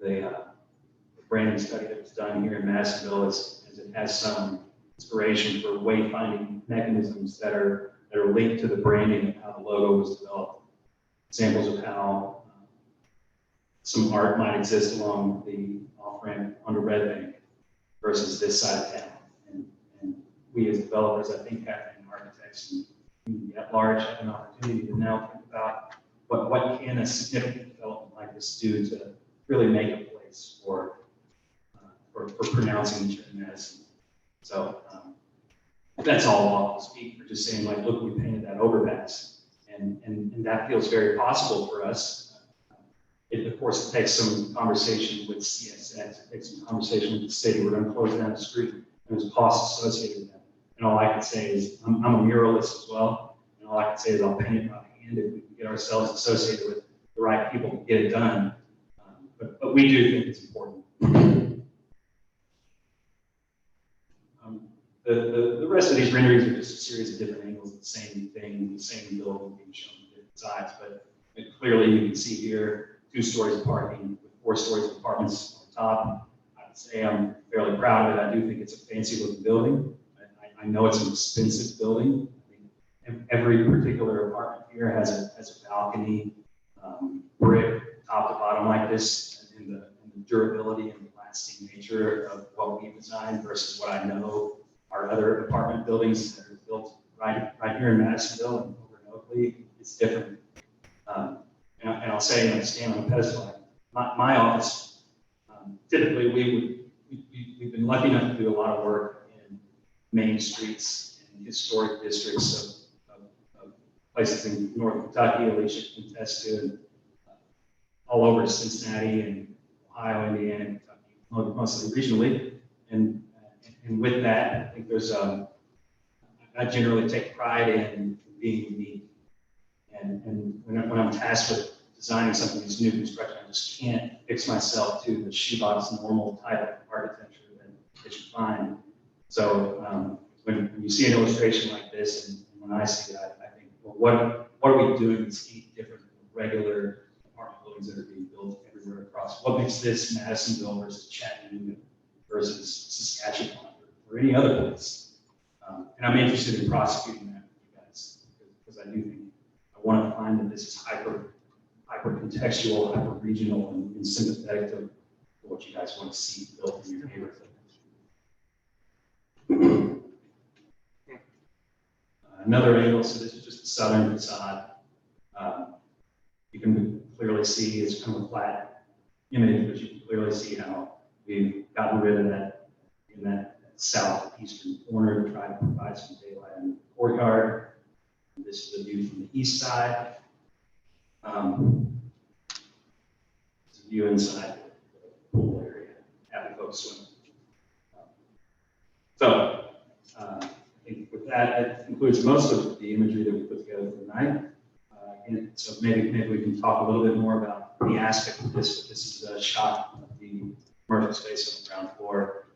Speaker 10: the branding study that was done here in Madisonville as it has some inspiration for wayfinding mechanisms that are linked to the branding of how the logo was developed. Examples of how some art might exist along the off-ramp onto Red Bank versus this side of town. And we as developers, I think, and architects and community at large have an opportunity to now think about what can a significant development like this do to really make a place for pronouncing the term Madison. So that's all I'll speak for, just saying, like, look, we painted that overpass, and that feels very possible for us. It, of course, it takes some conversation with CSX, it takes some conversation with the city. We're going to close down the street, and there's costs associated with that. And all I can say is, I'm a muralist as well, and all I can say is I'll paint it by hand if we can get ourselves associated with the right people to get it done. But we do think it's important. The rest of these renderings are just a series of different angles of the same thing, the same building being shown on different sides. But clearly you can see here 2 stories of parking with 4 stories of apartments on top. I would say I'm fairly proud of it. I do think it's a fancy looking building. I know it's an expensive building. I think every particular apartment here has a balcony, brick, top to bottom like this, and the durability and the lasting nature of what we designed versus what I know our other apartment buildings that are built right here in Madisonville and over in Oakley. It's different. And I'll say, and I stand on a pedestal, my office, typically we've been lucky enough to do a lot of work in main streets and historic districts of places in North Kentucky, Alicia can attest to, and all over Cincinnati and Ohio, Indiana, and Kentucky, mostly regionally. And with that, I think there's I generally take pride in being unique. And when I'm tasked with designing something that's new construction, I just can't fix myself to the shoebox normal type of architecture that you find. So when you see an illustration like this, and when I see it, I think, well, what are we doing that's different than regular apartment buildings that are being built everywhere across? What makes this Madisonville versus Chattanooga versus Saskatchewan or any other place? And I'm interested in prosecuting that with you guys, because I do think I want to find that this is hyper contextual, hyper regional, and sympathetic to what you guys want to see built in your neighborhood. Another angle, so this is just the southern facade. You can clearly see it's kind of a flat image, but you can clearly see how we've gotten rid of that in that southeastern corner to try to provide some daylight in the courtyard. This is a view from the east side. It's a view inside the pool area, having folks swim. So I think with that concludes most of the imagery that we put together for tonight. And so maybe we can talk a little bit more about the aspect of this, but this is a shot of the commercial space on the ground floor.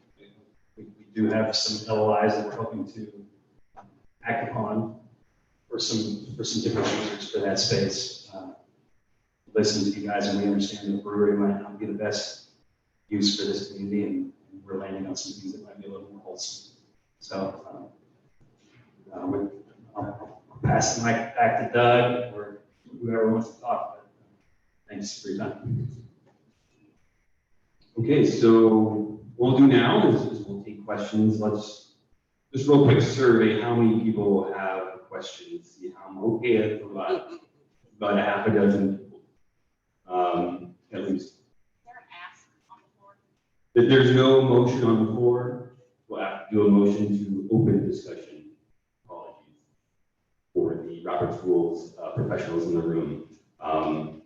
Speaker 10: We do have some LOIs that we're hoping to act upon for some different users for that space. Listen to you guys, and we understand the brewery might not be the best use for this community, and we're landing on some things that might be a little more wholesome. So I'll pass the mic back to Doug or whoever wants to talk. But thanks for your time.
Speaker 3: Okay, so what we'll do now is we'll take questions. Let's just real quick survey how many people have questions. See how I'm okay for about a half a dozen people, at least. There's no motion on the floor. We'll have to do a motion to open discussion. Apologies for the Robert's Rules professionals in the room.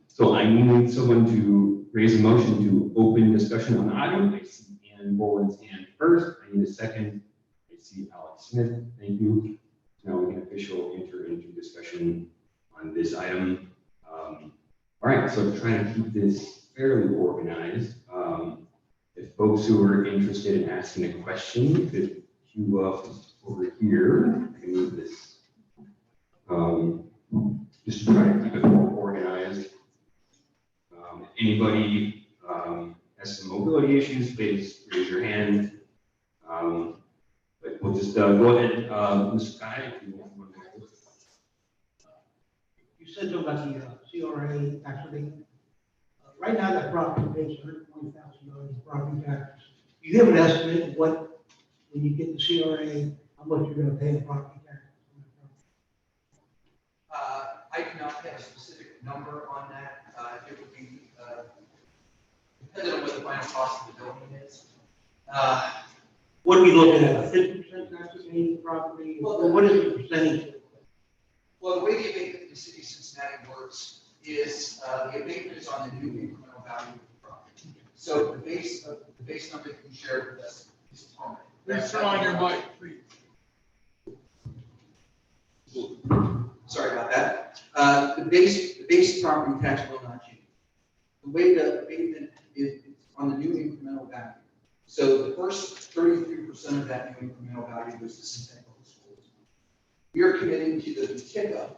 Speaker 3: So I need someone to raise a motion to open discussion on the item. I see Ann Boland's hand first. I need a second. I see Alex Smith. Thank you. Now we can officially enter into discussion on this item. All right, so I'm trying to keep this fairly organized. If folks who are interested in asking a question could queue up over here, I can move this. Just to try to keep it more organized. Anybody has some mobility issues, please raise your hand. But we'll just go ahead, Mr. Kai, if you want to go.
Speaker 2: You said something about the CRA actually. Right now, that property pays $120,000 in property taxes. Do you have an estimate of what, when you get the CRA, how much you're gonna pay in property tax?
Speaker 9: I do not have a specific number on that. It would be dependent on what the final cost of the building is.
Speaker 2: What are we looking at, a 50% tax on any property?
Speaker 9: Well,
Speaker 2: What is the percentage?
Speaker 9: Well, the way the abatement in the city of Cincinnati works is the abatement is on the new incremental value of the property. So the base number that you shared with us is permanent.
Speaker 5: Please turn on your mic, please.
Speaker 9: Sorry about that. The base property tax will not change. The way the abatement is on the new incremental value. So the first 33% of that new incremental value goes to Cincinnati Public Schools. We are committing to the TICA,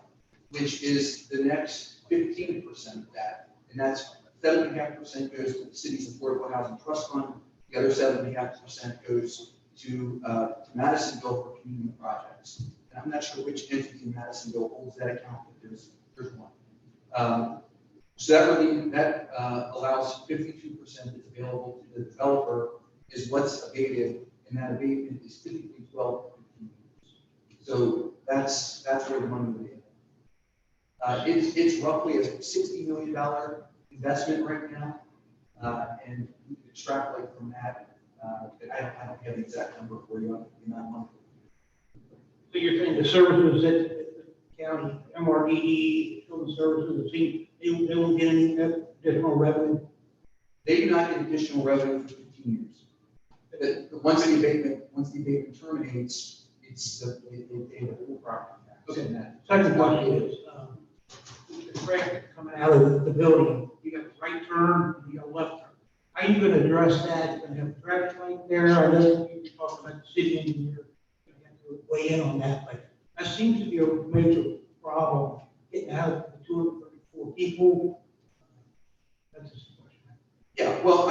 Speaker 9: which is the next 15% of that, and that's 7.5% goes to the city's affordable housing trust fund. The other 7.5% goes to Madisonville for community projects. And I'm not sure which entity in Madisonville holds that account, but there's one. So that allows 52% that's available to the developer is what's abated, and that abatement is typically 12 to 15 years. So that's where the money will be. It's roughly a $60 million investment right now, and you can extrapolate from that. But I don't have the exact number for you in that month.
Speaker 2: So you're saying the services that the county, MRDE, children's services, they won't get any additional revenue?
Speaker 9: They do not get additional revenue for 15 years. But once the abatement terminates, they pay the full property tax.
Speaker 2: Okay. Second question is, the traffic coming out of the building, you got a right turn, you got a left turn. How are you gonna address that? You're gonna have a traffic light there? I know you're talking about the city engineer, you're gonna have to weigh in on that, but that seems to be a major problem, getting out of the 234 people. That's just a question.
Speaker 9: Yeah, well,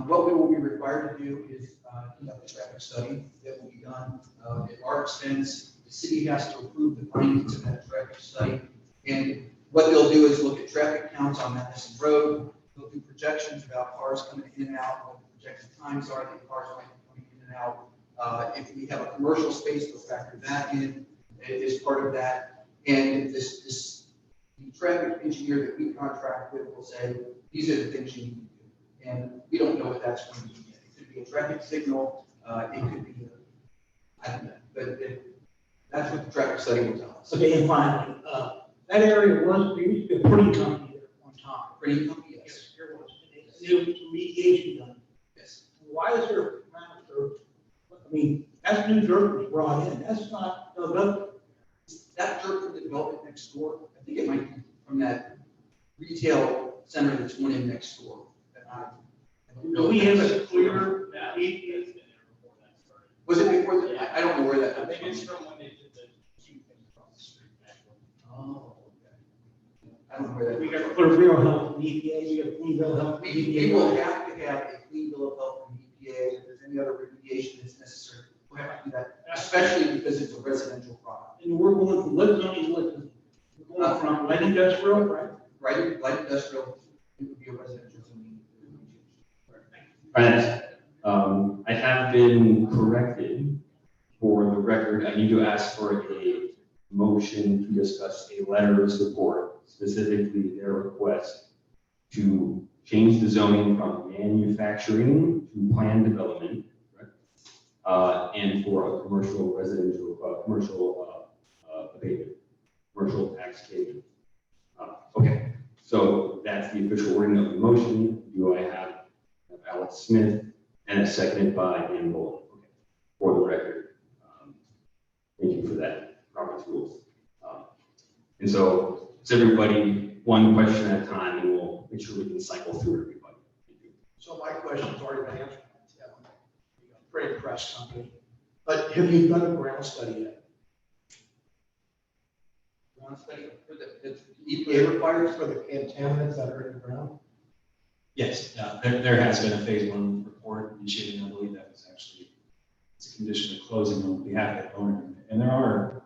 Speaker 9: what we will be required to do is conduct a traffic study that will be done at our expense. The city has to approve the findings of that traffic study. And what they'll do is look at traffic counts on Madison Road. They'll do projections about cars coming in and out, what the projected times are that cars might be coming in and out. If we have a commercial space, they'll factor that in as part of that. And the traffic engineer that we contract with will say, these are the things you need to do. And we don't know what that's going to be yet. It could be a traffic signal, it could be, I don't know, but that's what the traffic study will tell us.
Speaker 2: Okay, and finally, that area there used to be a printing company there at one time.
Speaker 9: Printing company, yes.
Speaker 2: There was. And there was some remediation done.
Speaker 9: Yes.
Speaker 2: Why is there a amount of dirt? I mean, that's new dirt was brought in. That's not dug up.
Speaker 9: That dirt from the development next door, I think it might be from that retail center that's one in next door. that I don't know
Speaker 2: Do we
Speaker 9: if
Speaker 2: have
Speaker 9: that's-
Speaker 2: a clear,
Speaker 9: Was it before that? I don't know where that.
Speaker 10: I think it's from when they did the cube thing across the street, actually.
Speaker 9: Oh, okay. I don't know where that.
Speaker 2: we got clear bill of health from EPA, we got clean bill of health from
Speaker 9: We will
Speaker 2: EPA.
Speaker 9: have to have a clean bill of health from EPA, if there's any other remediation that's necessary, we'll have to do that, especially because it's a residential product.
Speaker 2: And we're going from what zone is what? We're going from light industrial, right?
Speaker 9: Right, light industrial, it would be a residential zone.
Speaker 3: Right. I have been corrected. For the record, I need to ask for a motion to discuss a letter of support, specifically their request to change the zoning from manufacturing to planned development, correct? And for a commercial residential, commercial abatement, commercial tax abatement. Okay, so that's the official wording of the motion. Do I have Alex Smith and a seconded by Ann Bolin? Okay, for the record. Thank you for that, Robert's rules. And so it's everybody one question at a time, and we'll make sure we can cycle through everybody. Thank you.
Speaker 2: So my question's already been answered. Pretty impressed company. But have you done a ground study yet?
Speaker 9: Ground study, the EPA requires
Speaker 2: For the contaminants that are in the ground?
Speaker 10: Yes, there has been a phase one report initiated, and I believe that was actually, it's a condition of closing on behalf of the owner. And there are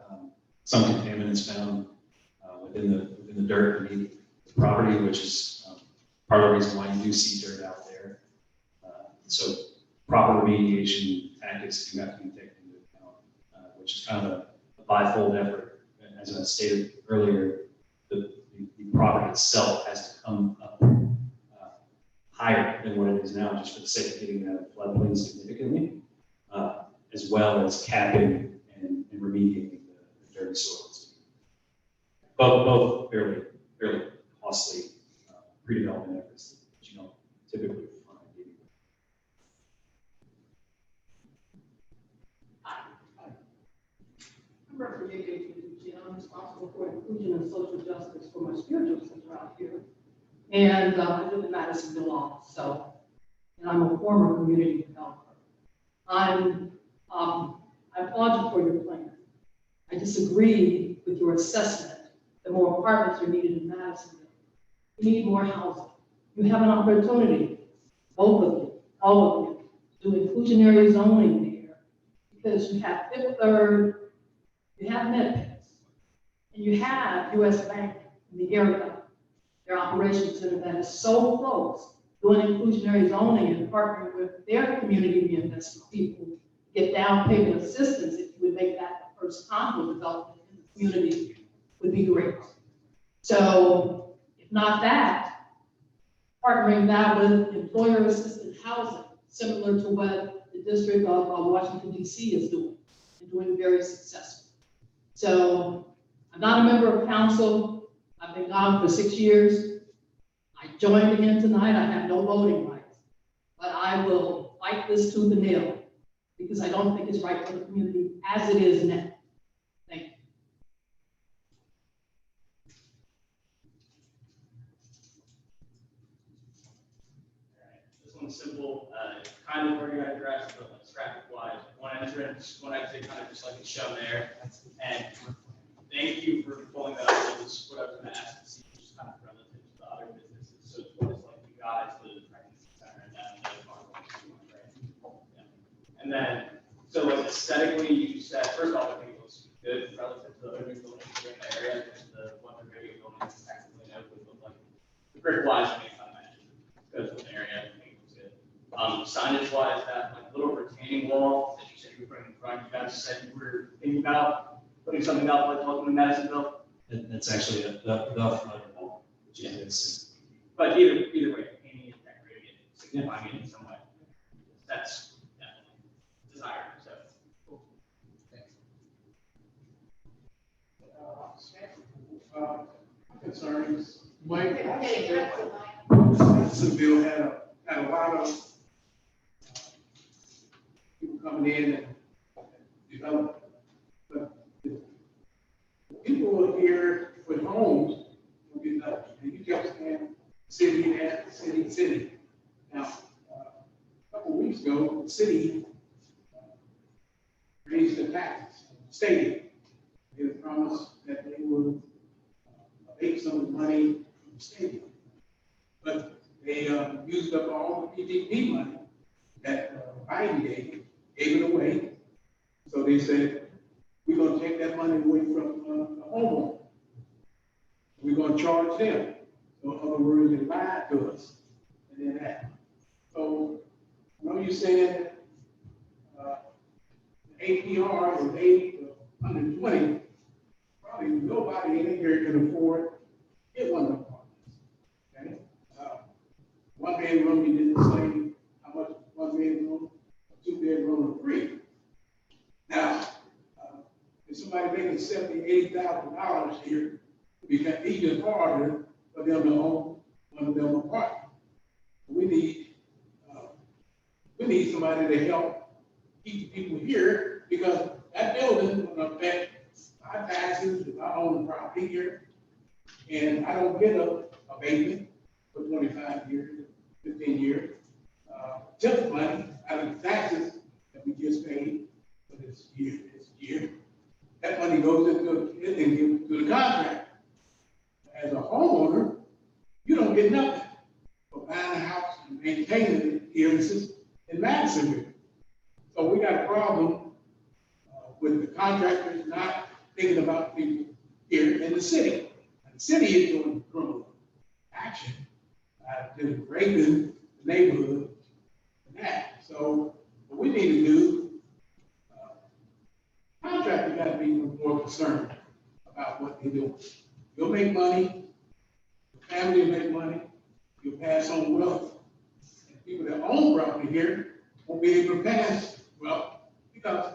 Speaker 10: some contaminants found within the dirt beneath the property, which is part of the reason why you do see dirt out there. So proper remediation tactics do have to be taken into account, which is kind of a bifold effort. And as I stated earlier, the property itself has to come up higher than what it is now, just for the sake of getting that floodplain significantly, as well as capping and remediating the dirty soils. Both fairly costly pre-development efforts that you don't typically find.
Speaker 11: I'm representing I'm responsible for inclusion and social justice for my spiritual center out here. And I live in Madisonville also, and I'm a former community developer. I applaud you for your plan. I disagree with your assessment that more apartments are needed in Madisonville. We need more housing. You have an opportunity, both of you, all of you, to do inclusionary zoning there, because you have Fifth Third, you have Medicare, and you have US Bank in the area. Their operations center that is so close, doing inclusionary zoning and partnering with their community reinvestment people, get down payment assistance. If you would make that the first condo development in the community, would be great. So if not that, partnering that with employer assisted housing, similar to what the district of Washington DC is doing, and doing very successfully. So I'm not a member of council. I've been gone for 6 years. I joined again tonight. I have no voting rights, but I will fight this tooth and nail because I don't think it's right for the community as it is now. Thank you.
Speaker 12: This one's simple, kind of where you're gonna address, but like traffic wise, one entrance, one exit, kind of just like it's shown there. And thank you for pulling that up. It was what I was gonna ask to see, just kind of relative to the other businesses. So it's what it's like you guys, the pregnancy center, and then the car wash, right? Yeah. And then, so like aesthetically, you said, first off, I think it looks good relative to the other new buildings in the area. There's the one of the radio buildings, technically, that would look like the brick wise, I mean, kind of matches. Goes with the area, I think it looks good. Signage wise, that like little retaining wall that you said you were putting in front, you guys said you were thinking about putting something up like welcome to Madisonville.
Speaker 10: That's actually the flood wall, which is.
Speaker 12: But either way, painting it, decorating it, signifying it in some way. That's definitely desired, so. Cool. Thanks.
Speaker 2: Concerns, Mike? Madisonville had a lot of people coming in and developing. But the people here with homes will be developed. And you just can't city at city. Now, a couple weeks ago, the city raised the taxes, stated they promised that they would abate some of the money from the stadium. But they used up all the PPP money that Biden gave it away. So they said, we're gonna take that money away from the homeowner. We're gonna charge them. So in other words, they lied to us. And then that. So I know you said APR was 8 to 120. Probably nobody in here can afford it one apartment. Okay? One bedroom, you didn't say how much one bedroom, two bedroom, or three. Now, if somebody making $70,000, $80,000 here, it becomes even harder for them to own one of them apartments. We need somebody to help keep the people here, because that building will affect my taxes if I own the property here, and I don't get a abatement for 25 years, 15 years. Tip money out of the taxes that we just paid for this year. That money goes into the contract. As a homeowner, you don't get nothing for buying a house and maintaining it here in Madisonville. So we got a problem with the contractors not thinking about people here in the city. And the city is doing criminal action to degrade the neighborhood and that. So what we need to do, contractors got to be more concerned about what they're doing. You'll make money, your family will make money, you'll pass on wealth. And people that own property here won't be able to pass wealth, because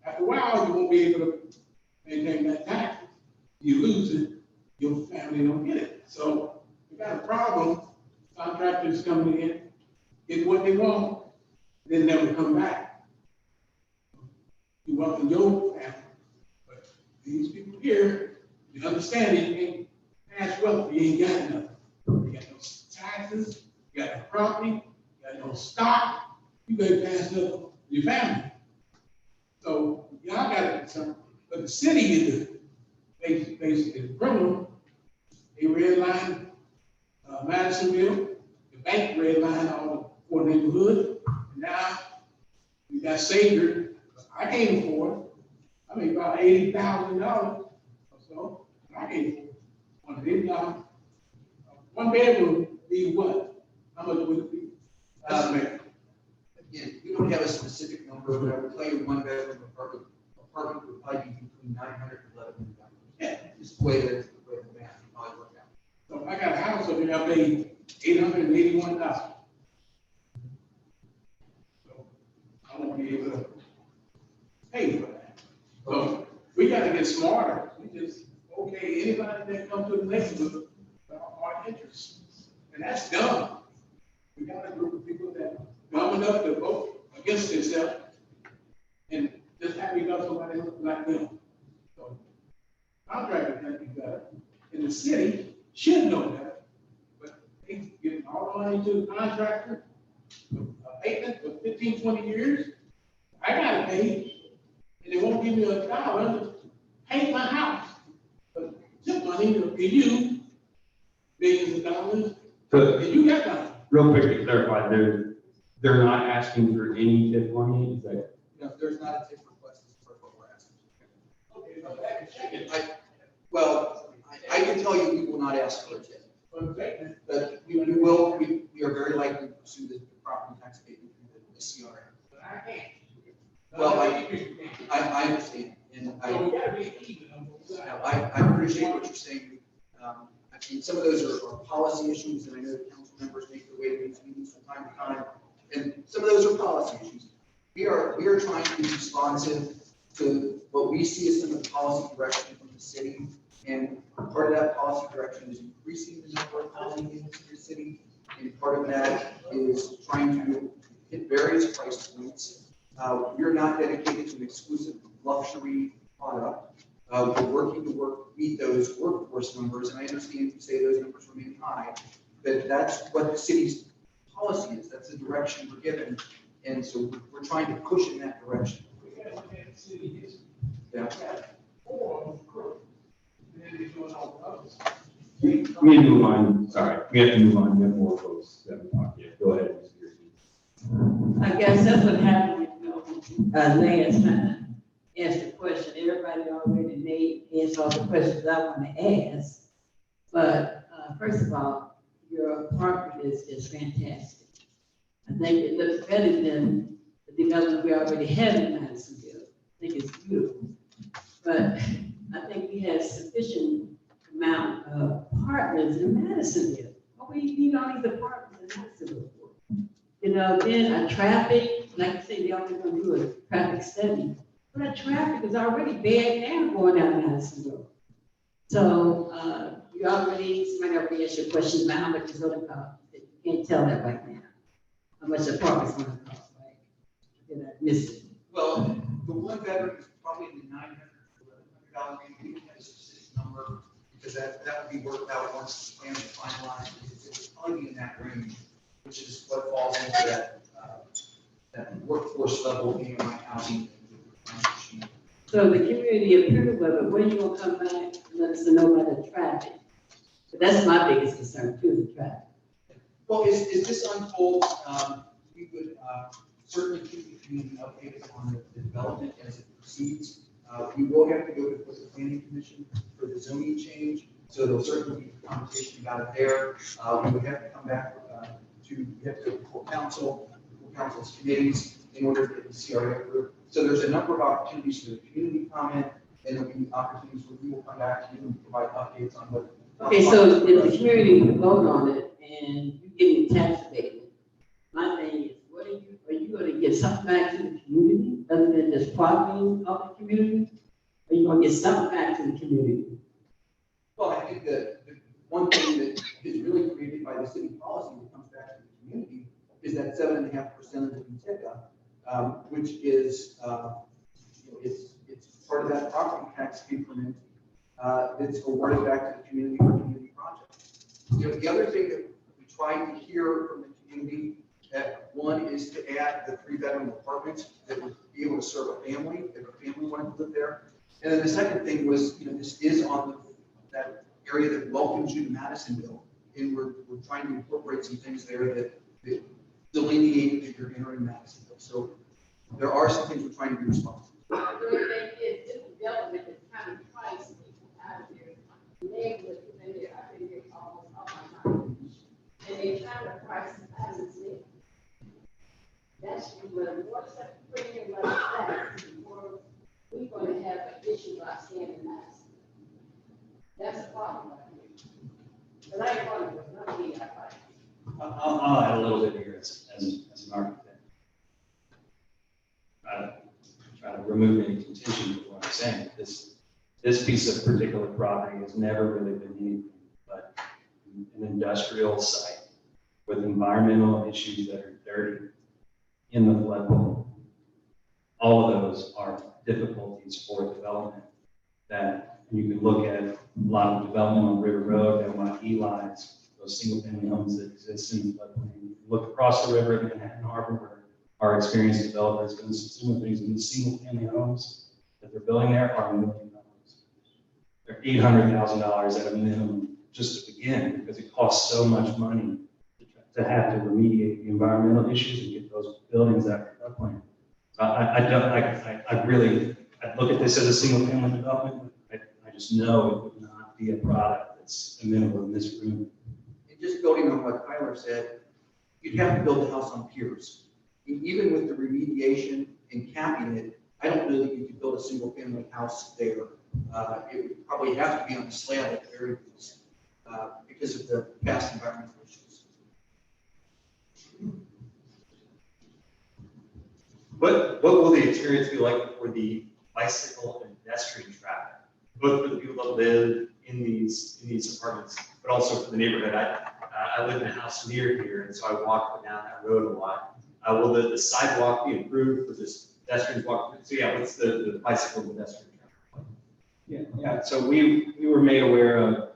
Speaker 2: after a while, you won't be able to maintain that tax. You lose it, your family don't get it. So we got a problem. Contractors coming in, get what they want, then never come back. You welcome your family, but these people here, you understand it, you ain't pass wealth, you ain't got nothing. You got no taxes, you got no property, you got no stock, you ain't pass nothing to your family. So y'all got a concern, but the city is basically the criminal. They redline Madisonville, the bank redline all the poor neighborhood. And now we got Savior. I can't afford it. I make about $80,000 or so. I can't afford it. One of them, one bedroom be what? How much would it be?
Speaker 9: Again, we don't have a specific number, but I would tell you one bedroom apartment would probably be between $900 and $1,100.
Speaker 2: Yeah.
Speaker 9: Just the way the math probably work out.
Speaker 2: So if I got a house up here, I paid $881. So I won't be able to pay for that. So we got to get smarter. We just, okay, anybody that comes to the neighborhood are interested. And that's dumb. We got a group of people that dumb enough to vote against themselves and just happy because somebody looks like them. So contractors have to be better. And the city should know that. But they give all the money to the contractor, abatement for 15, 20 years. I gotta pay, and they won't give me $1 to paint my house. But tip money will give you billions of dollars, and you got nothing.
Speaker 3: Real quick to clarify, they're not asking for any tip money, is that?
Speaker 9: No, there's not a tip request as part of what we're asking.
Speaker 2: Okay, so that can check it.
Speaker 9: I can tell you, we will not ask for a tip. But we are very likely to pursue the property tax abatement through the CRA.
Speaker 2: But I can't.
Speaker 9: Well, I understand, and
Speaker 2: So we gotta be even on both sides.
Speaker 9: I appreciate what you're saying. I mean, some of those are policy issues, and I know the council members make their way to these meetings from time to time, and some of those are policy issues. We are trying to be responsive to what we see as some of the policy direction from the city, and part of that policy direction is increasing the number of housing units in the city, and part of that is trying to hit various price points. We're not dedicated to an exclusive luxury product. We're working to meet those workforce numbers, and I understand you say those numbers remain high. that that's what the city's policy is, that's the direction we're given. And so we're trying to push in that direction. Yeah.
Speaker 3: We need to move on, sorry, we have to move on, we have more folks that haven't talked yet, go ahead.
Speaker 13: I guess that's what happened, last time. Asked the question, everybody already made, answered all the questions I want to ask. But, first of all, your apartment is fantastic. I think it looks better than the development we already have in Madisonville. I think it's beautiful. But I think we have sufficient amount of apartments in Madisonville. What do you need all these apartments in Madisonville for? You know, then traffic, like I said, y'all are gonna do a traffic study. But that traffic is already bad now going down Madisonville. So, you already, somebody already asked you questions about how much it's gonna cost. You can't tell that right now. How much the apartment's gonna cost, right? Did I miss it?
Speaker 9: Well, the one bedroom is probably in the $900 to $1,100 range. We don't have a specific number because that would be worked out once the plan is finalized. It would probably be in that range, which is what falls into that workforce level in my housing.
Speaker 13: So the community approval of it, when you gonna come back and let us know about the traffic? But that's my biggest concern too, the traffic.
Speaker 9: Well, as this unfolds, we would certainly keep the community updated on the development as it proceeds. We will have to go before the planning commission for the zoning change, so there'll certainly be a conversation about it there. We would have to come back we have to go before council's committees in order to get the CRA approved. So there's a number of opportunities for the community comment, and there'll be opportunities where we will come back to you and provide updates on what.
Speaker 13: Okay, so if the community can vote on it and you getting tax abatement, my thing is, are you gonna get something back to the community other than just profiting of the community? Are you gonna get something back to the community?
Speaker 9: Well, I think that the one thing that is really created by the city policy that comes back to the community is that 7.5% of the UTICA, which is, it's part of that property tax increment that's awarded back to the community for community projects. The other thing that we try to hear from the community, that one is to add the 3-bedroom apartments that would be able to serve a family, if a family wanted to live there. And then the second thing was, this is on that area that welcomes you to Madisonville, and we're trying to incorporate some things there that delineate that you're entering Madisonville. So there are some things we're trying to be responsible.
Speaker 11: This development is kind of pricey out of here. Neighborhood, I've been here almost all my time. And they kind of price out of it. That's when what's that premium like that, before we're gonna have an issue about standing mass. That's a problem right here. But I ain't gonna, not me, I fight.
Speaker 10: I'll add a little bit here as an architect. Try to remove any contention with what I'm saying. This piece of particular property has never really been anything but an industrial site with environmental issues that are dirty in the floodplain. All of those are difficulties for development that you can look at a lot of development on River Road, and what Eli's, those single family homes that exist in the floodplain. You can look across the river in Manhattan Harbor, where our experienced developers doing similar things in the single family homes that they're building there are $1 million. They're $800,000 at a minimum just to begin, because it costs so much money to have to remediate the environmental issues and get those buildings out of the floodplain. So I really look at this as a single family development. I just know it would not be a product that's amenable in this room.
Speaker 9: And just building on what Tyler said, you'd have to build the house on piers. And even with the remediation and capping it, I don't know that you could build a single family house there. It would probably have to be on a slab at the very least, because of the past environmental issues.
Speaker 14: What will the experience be like for the bicycle and pedestrian traffic, both for the people that live in these apartments, but also for the neighborhood? I live in a house near here, and so I walk down that road a lot. Will the sidewalk be improved for this pedestrians walk? So yeah, what's the bicycle and pedestrian traffic?
Speaker 3: Yeah. So we were made aware of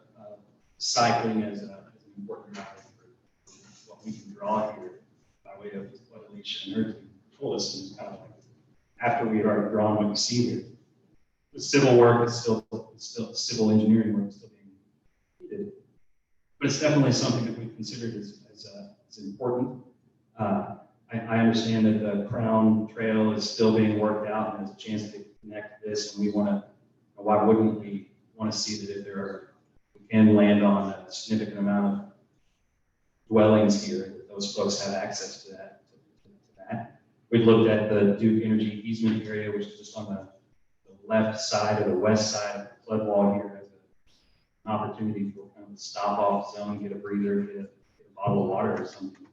Speaker 3: cycling as an important matter for
Speaker 10: draw here by way of what Alicia and her team told us, and it's kind of like, after we had already drawn what you see here, the civil work is still civil engineering work is still being needed. But it's definitely something that we've considered as important. I understand that the Crown Trail is still being worked out and there's a chance to connect this, and we want to, why wouldn't we want to see that if we can land on a significant amount of dwellings here, that those folks have access to that. We looked at the Duke Energy easement area, which is just on the left side or the west side of the flood wall here as an opportunity for kind of a stop off zone, get a breather, get a bottle of water or something.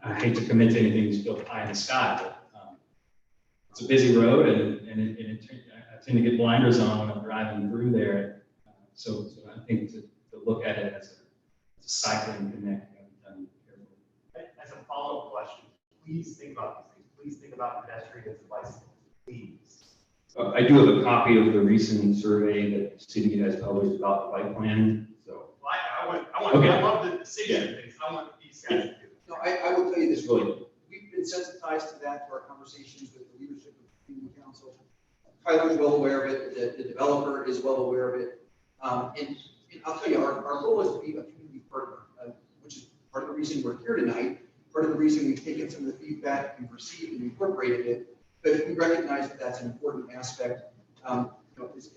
Speaker 10: I hate to commit to anything that's built high in the sky, but it's a busy road and I tend to get blinders on when I'm driving through there. So I think to look at it as a cycling connect.
Speaker 14: As a follow-up question, please think about these things. Please think about pedestrians and bicycles, please.
Speaker 3: I do have a copy of the recent survey that the city has published about the bike plan, so.
Speaker 14: I love the decision things. I want these guys to do.
Speaker 9: No, I will tell you this, really. We've been sensitized to that through our conversations with the leadership of the community council. Tyler's well aware of it, the developer is well aware of it. And I'll tell you, our goal is to be a community partner, which is part of the reason we're here tonight, part of the reason we've taken some of the feedback we've received and incorporated it. But we recognize that that's an important aspect.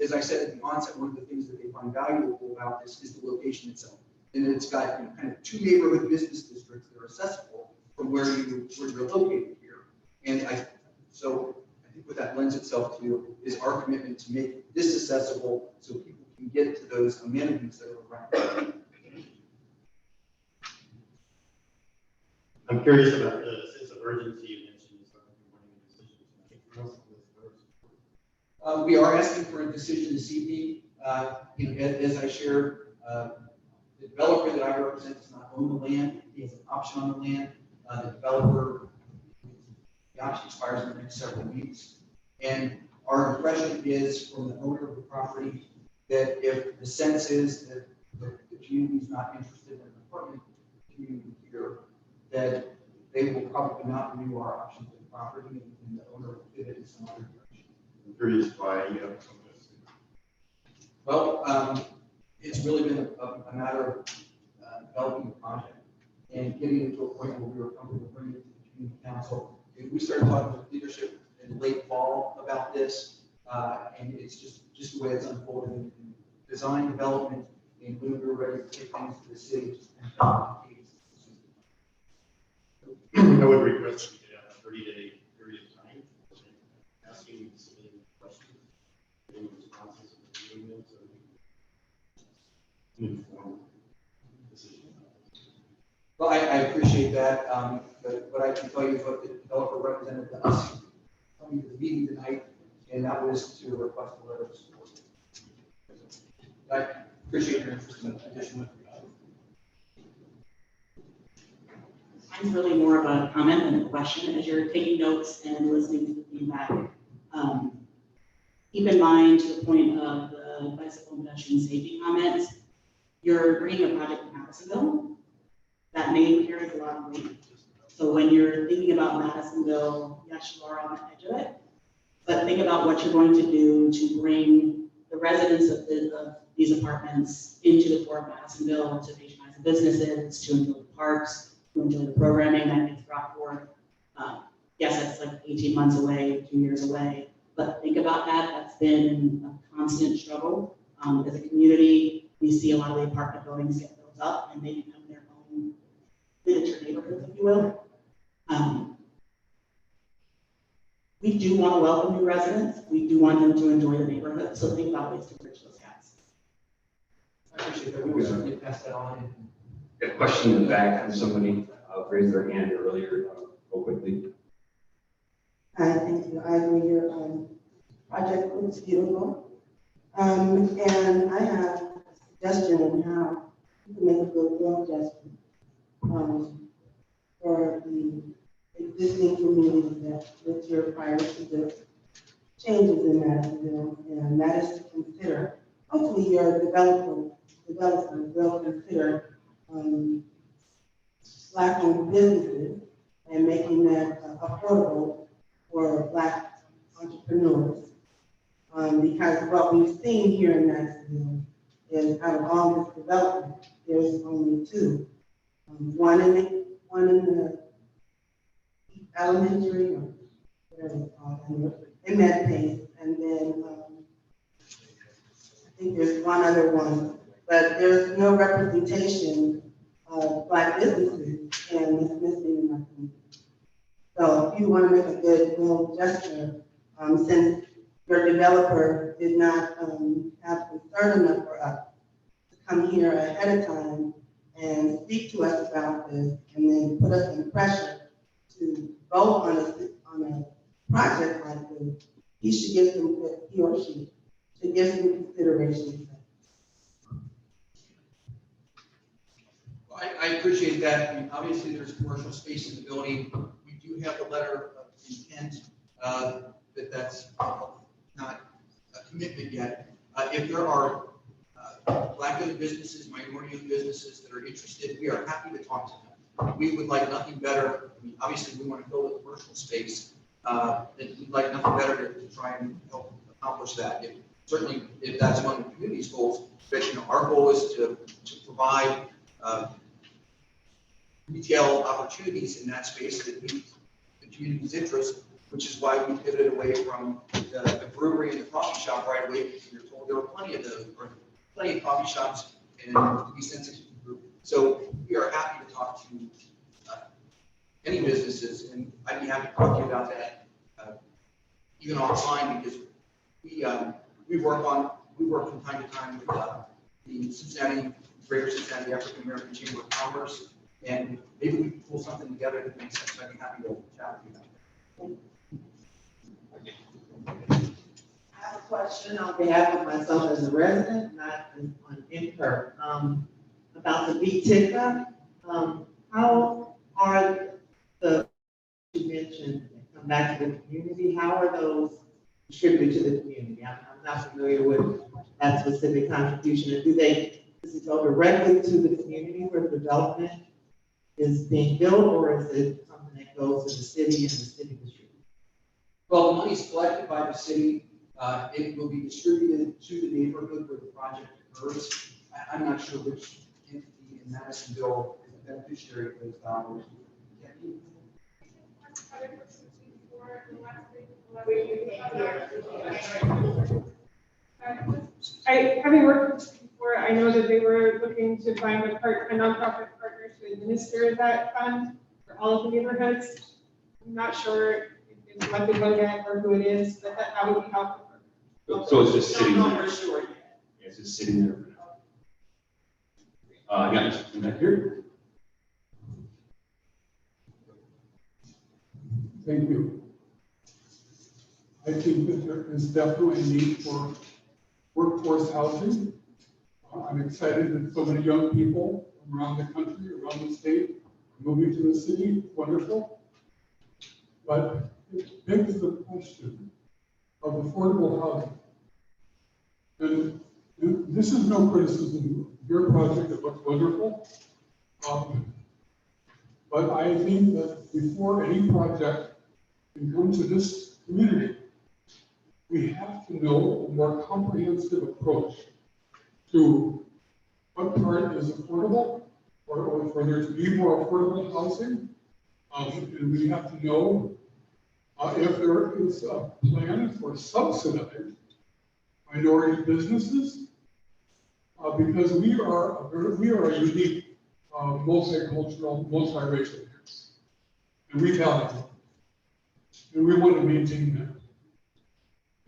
Speaker 9: As I said at the onset, one of the things that they find valuable about this is the location itself. And it's got kind of two neighborhood business districts that are accessible from where you're located here. And so I think what that lends itself to is our commitment to make this accessible so people can get to those amenities that are around.
Speaker 14: I'm curious about the sense of urgency you mentioned.
Speaker 9: We are asking for a decision this evening. As I shared, the developer that I represent does not own the land. He has an option on the land. The developer, the option expires in the next several weeks. And our impression is from the owner of the property that if the sense is that the community is not interested in an apartment community here, that they will probably not renew our option for the property and the owner will pivot in some other direction.
Speaker 14: I'm curious why you have some of this.
Speaker 9: Well, it's really been a matter of developing the project and getting it to a point where we were comfortable bringing it to the community council. We started talking with leadership in late fall about this, and it's just the way it's unfolded in design development, and when we were ready to take things to the city.
Speaker 14: I would request we could have a 30-day period of time asking civilian questions, getting responses, and reviewing them, so we can inform decision.
Speaker 9: Well, I appreciate that, but what I can tell you is what the developer represented to us coming to the meeting tonight, and that was to request a letter of support. I appreciate your interest in the addition.
Speaker 15: Mine's really more of a comment than a question. As you're taking notes and listening to the feedback, keep in mind to the point of the bicycle and pedestrian safety comments, you're bringing a project to Madisonville. That name carries a lot of weight. So when you're thinking about Madisonville, yes, you are on the edge of it, but think about what you're going to do to bring the residents of these apartments into the core of Madisonville to patronize the businesses, to enjoy the parks, to enjoy the programming that gets brought forth. Yes, that's like 18 months away, 2 years away, but think about that. That's been a constant struggle. As a community, we see a lot of the apartment buildings get built up and they become their own miniature neighborhoods, if you will. We do want to welcome new residents. We do want them to enjoy the neighborhood. So think about ways to bridge those gaps.
Speaker 9: I appreciate that. We will certainly pass that on.
Speaker 3: A question in the back, and somebody raised their hand earlier, real quickly.
Speaker 16: Hi, thank you. I agree. Your project looks beautiful. And I have a suggestion on how you can make a good bill adjustment for the existing community that lives here prior to the changes in Madisonville. And that is to consider, hopefully your developer will consider Black-owned businesses and making that affordable for Black entrepreneurs. Because what we've seen here in Madisonville is out of all this development, there's only two. One in the elementary, or whatever it's called, in that place, and then I think there's one other one, but there's no representation of Black businesses, and it's missing in my community. So if you want to make a good little gesture, since your developer did not have concern enough for us to come here ahead of time and speak to us about this, and then put us in pressure to vote on a project like this, he or she should give some consideration.
Speaker 9: I appreciate that. I mean, obviously, there's commercial space in the building. We do have the letter of intent that's not a commitment yet. If there are Black-owned businesses, minority-owned businesses that are interested, we are happy to talk to them. We would like nothing better. I mean, obviously, we want to fill the commercial space. And we'd like nothing better to try and help accomplish that. Certainly, if that's one of the community's goals, but our goal is to provide retail opportunities in that space that meet the community's interest, which is why we pivoted away from the brewery and the coffee shop right away, because we were told there were plenty of those, or plenty of coffee shops, and to be sensitive to the group. So we are happy to talk to any businesses, and I'd be happy to talk to you about that even offline, because we work from time to time with the Greater Cincinnati African American Chamber of Commerce, and maybe we can pull something together that makes sense. So I'd be happy to chat with you about that.
Speaker 8: I have a question on behalf of myself as a resident, not on INCUR, about the BTICA. How are you mentioned come back to the community? How are those distributed to the community? I'm not familiar with that specific contribution. And does it go directly to the community where the development is being built, or is it something that goes to the city and the city district?
Speaker 9: Well, the money is collected by the city. It will be distributed to the neighborhood where the project occurs. I'm not sure which entity in Madisonville is the beneficiary of those dollars.
Speaker 17: Having worked with them before, I know that they were looking to find a nonprofit partner to administer that fund for all of the neighborhoods. I'm not sure if it's Lucky Bogat or who it is, but that would be helpful.
Speaker 3: So it's just sitting
Speaker 17: Don't know
Speaker 3: there.
Speaker 17: for sure yet.
Speaker 3: Yeah, it's just sitting there for now. I got Mr. back here.
Speaker 18: Thank you. I think that there is definitely a need for workforce housing. I'm excited that so many young people from around the country, around the state, are moving to the city. Wonderful. But it begs the question of affordable housing. And this is no criticism of your project. It looks wonderful. But I think that before any project can come to this community, we have to know a more comprehensive approach to what part is affordable, or for there to be more affordable housing. And we have to know if there is a plan for subsidized minority businesses, because we are a unique multicultural, multiracial here, and we value it, and we want to maintain that.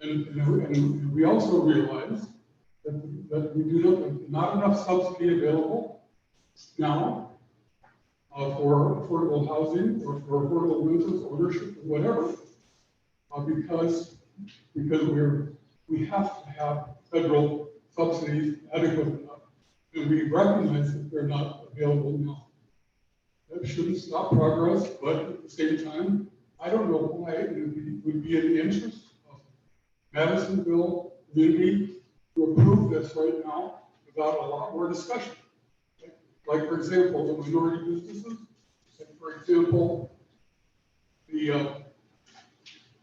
Speaker 18: And we also realize that we do not enough subsidy available now for affordable housing or for affordable rentals, ownership, or whatever, because we have to have federal subsidies adequate enough, and we recognize that they're not available now. That shouldn't stop progress, but at the same time, I don't know why it would be in the interest of Madisonville community to approve this right now without a lot more discussion. Like, for example, the minority businesses, and for example, the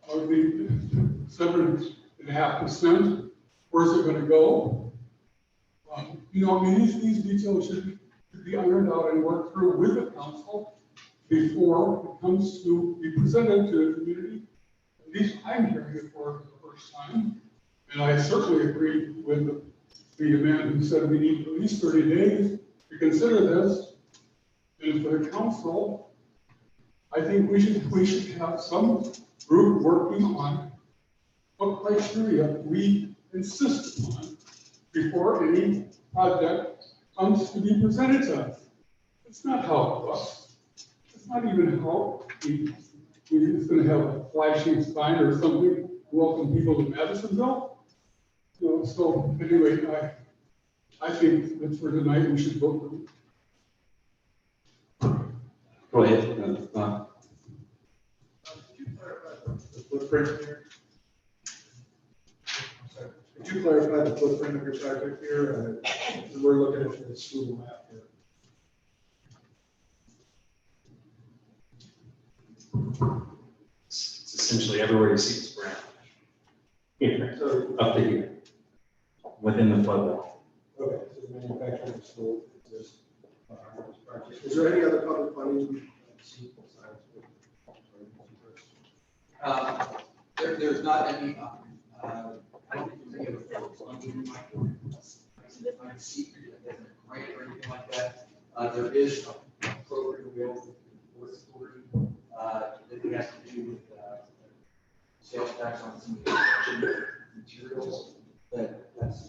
Speaker 18: 7.5%, where's it gonna go? You know, I mean, these details should be ironed out and worked through with the council before it comes to be presented to the community. At least I'm hearing it for the first time. And I certainly agree with the man who said we need at least 30 days to consider this. And for the council, I think we should have some group working on what criteria we insist upon before any project comes to be presented to us. It's not how it looks. It's not even how we're just gonna have a flashing sign or something, welcome people to Madisonville. You know, so anyway, I think that for tonight, we should vote.
Speaker 3: Go ahead.
Speaker 2: The footprint here? Could you clarify the footprint of your project here? We're looking at the school map here.
Speaker 10: It's essentially everywhere you see is brown. Here, up to here, within the flood wall.
Speaker 2: Okay, so the manufacturing still exists. Is there any other public funding?
Speaker 9: There's not any, I don't think there's any other funding in my secret, grant or anything like that. There is a program available for the authority, that has to do with, sales tax on some of the materials, that's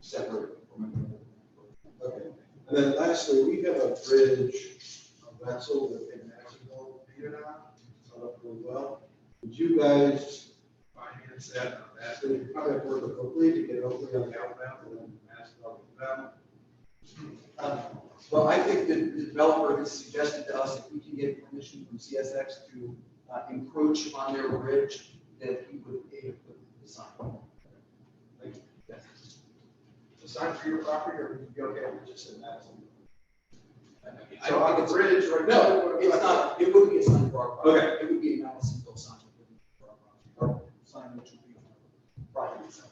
Speaker 9: separate from it.
Speaker 2: Okay, and then lastly, we have a bridge, a vessel within Madisonville, painted on, it's not up really well. Would you guys finance that, so you probably have to work with Oakley to get Oakley on the outbound and then Madisonville inbound?
Speaker 9: Well, I think that the developer has suggested to us if we can get permission from CSX to encroach on their bridge, that he would pay to put the sign. Like, yes.
Speaker 2: The sign for your property, or would you be okay with just in Madison?
Speaker 9: So on the bridge, right? No, it's not, it wouldn't be a sign for our property.
Speaker 2: Okay.
Speaker 9: It would be a Madisonville sign. Or sign which would be on the property side.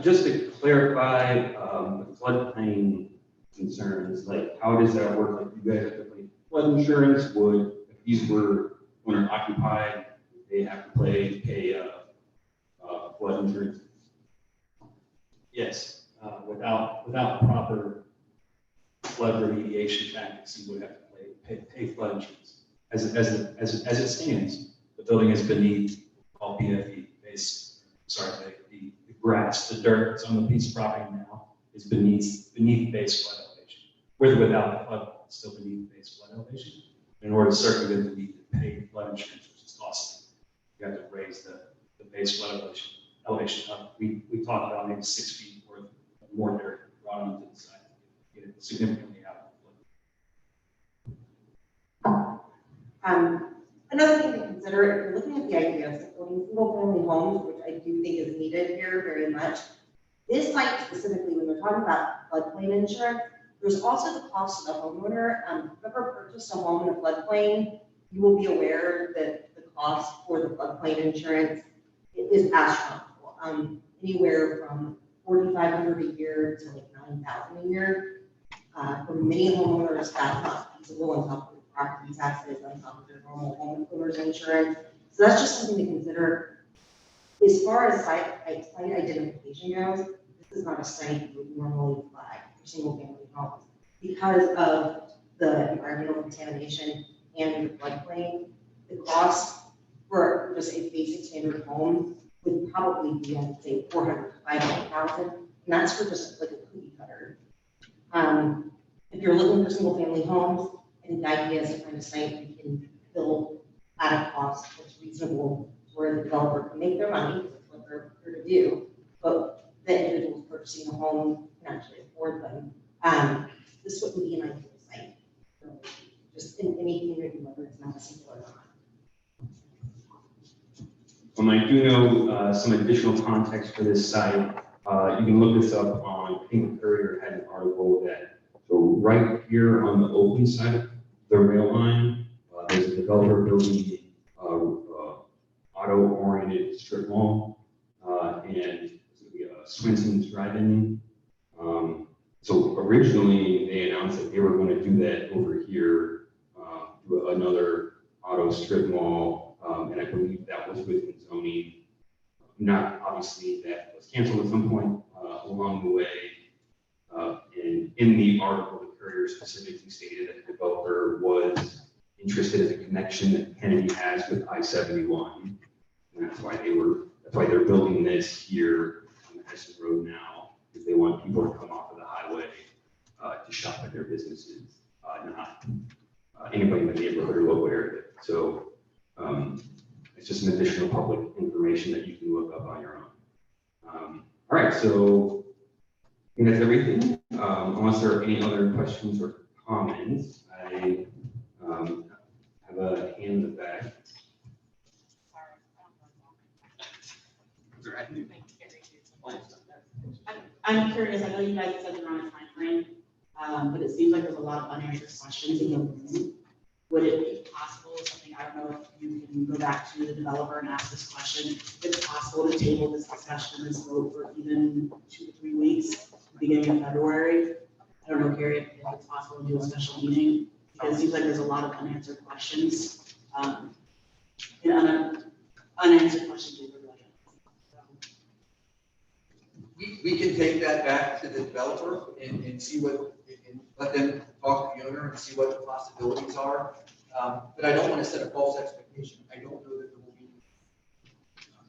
Speaker 3: Just to clarify, the floodplain concerns, like how does that work? Like you guys have to pay flood insurance, if these were owner occupied, they have to pay flood insurance?
Speaker 10: Yes, without proper flood remediation tactics, you would have to pay flood insurance. As it stands, the building is beneath all PFE base, the grass, the dirt that's on the piece of property now is beneath base flood elevation. With or without the flood wall, it's still beneath base flood elevation. In order to circumvent the need to pay flood insurance, which is costly, you have to raise the base flood elevation up. We talked about maybe 6 feet worth of more dirt brought onto the site to get it significantly out of the flood.
Speaker 16: Another thing to consider, if you're looking at the idea of supporting single-family homes, which I do think is needed here very much, this site specifically, when we're talking about floodplain insurance, there's also the cost of the homeowner. If you've ever purchased a home in a floodplain, you will be aware that the cost for the floodplain insurance is astronomical. Anywhere from $4,500 a year to like $9,000 a year. For many homeowners, that's not feasible on top of property taxes, on top of their normal homeowners insurance. So that's just something to consider. As far as site identification goes, this is not a site you would normally flag for single family homes. Because of the environmental contamination and the floodplain, the cost for just a basic standard home would probably be, I'd say, $400,000 to $500,000, and that's for just like a cookie cutter. If you're looking for single family homes, I think the idea is to find a site we can build at a cost that's reasonable where the developer can make their money, because that's what they're here to do, but the individuals purchasing the home can actually afford them. This wouldn't be an ideal site, just in any community, whether it's not a single or not.
Speaker 3: I do know some additional context for this site. You can look this up on, I think Courier had an article that, so right here on the open side of the rail line, there's a developer building auto-oriented strip mall, and Swenson's Drive-In. So originally, they announced that they were going to do that over here, do another auto strip mall, and I believe that was within zoning. Not obviously, that was canceled at some point along the way. And in the article, the Courier specifically stated that the developer was interested in the connection that Kennedy has with I-71. And that's why they're building this here on the Heston Road now, because they want people to come off of the highway to shop at their businesses, not anybody in the neighborhood or local area. So it's just an additional public information that you can look up on your own. All right, so I think that's everything. Unless there are any other questions or comments, I have a hand in the back.
Speaker 15: I'm curious, I know you guys said you're on a time frame, but it seems like there's a lot of unanswered questions in the room. Would it be possible, something, I don't know if you can go back to the developer and ask this question, if it's possible to table this discussion, this vote for even 2 to 3 weeks, beginning of February? I don't know, Carrie, if it's possible to do a special meeting, because it seems like there's a lot of unanswered questions. Unanswered questions.
Speaker 9: We can take that back to the developer and see what, and let them talk to the owner and see what the possibilities are. But I don't want to set a false expectation. I don't know that there will be,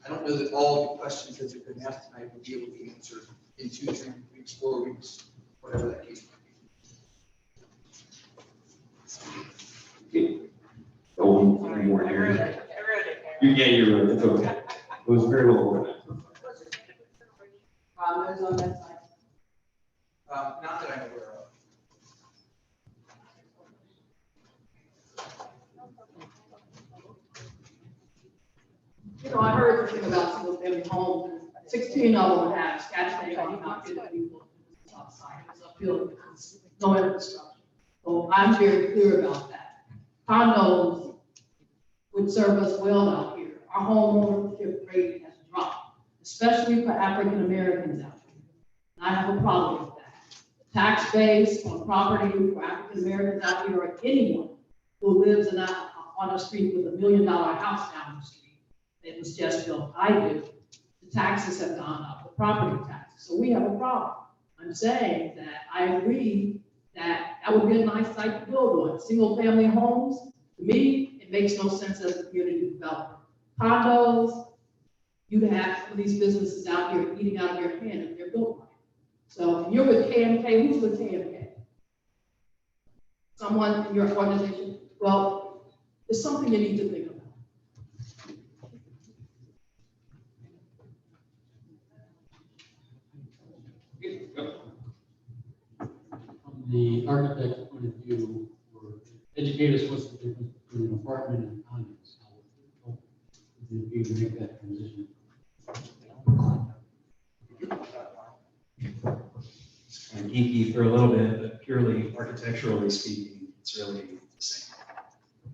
Speaker 9: I don't know that all the questions that have been asked tonight will be able to be answered in 2, 3 weeks, 4 weeks, whatever that case might be.
Speaker 3: Okay. Oh, any more here? Yeah, you're right. It's okay. It was very well organized.
Speaker 6: Condos on that side?
Speaker 9: Not that I'm aware of.
Speaker 11: You know, I heard the thing about single family homes, 16 of them have statutory not good people outside, it's uphill because no infrastructure. So I'm very clear about that. Condos would serve us well out here. Our home ownership rate has dropped, especially for African Americans out here. And I have a problem with that. The tax base on property for African Americans out here, or anyone who lives on a street with $1 million house down the street, it was just built, I do, the taxes have gone up, the property taxes, so we have a problem. I'm saying that I agree that that would be a nice site to build one. Single family homes, to me, it makes no sense as a community developer. Condos, you'd have some of these businesses out here eating out of your hand if they're built right. So if you're with KMK, who's with KMK? Someone in your organization? Well, there's something you need to think about.
Speaker 19: From the architect's point of view, or educate us what's the difference between an apartment and condos? How would you make that transition?
Speaker 10: It's kind of geeky for a little bit, but purely architecturally speaking, it's really the same.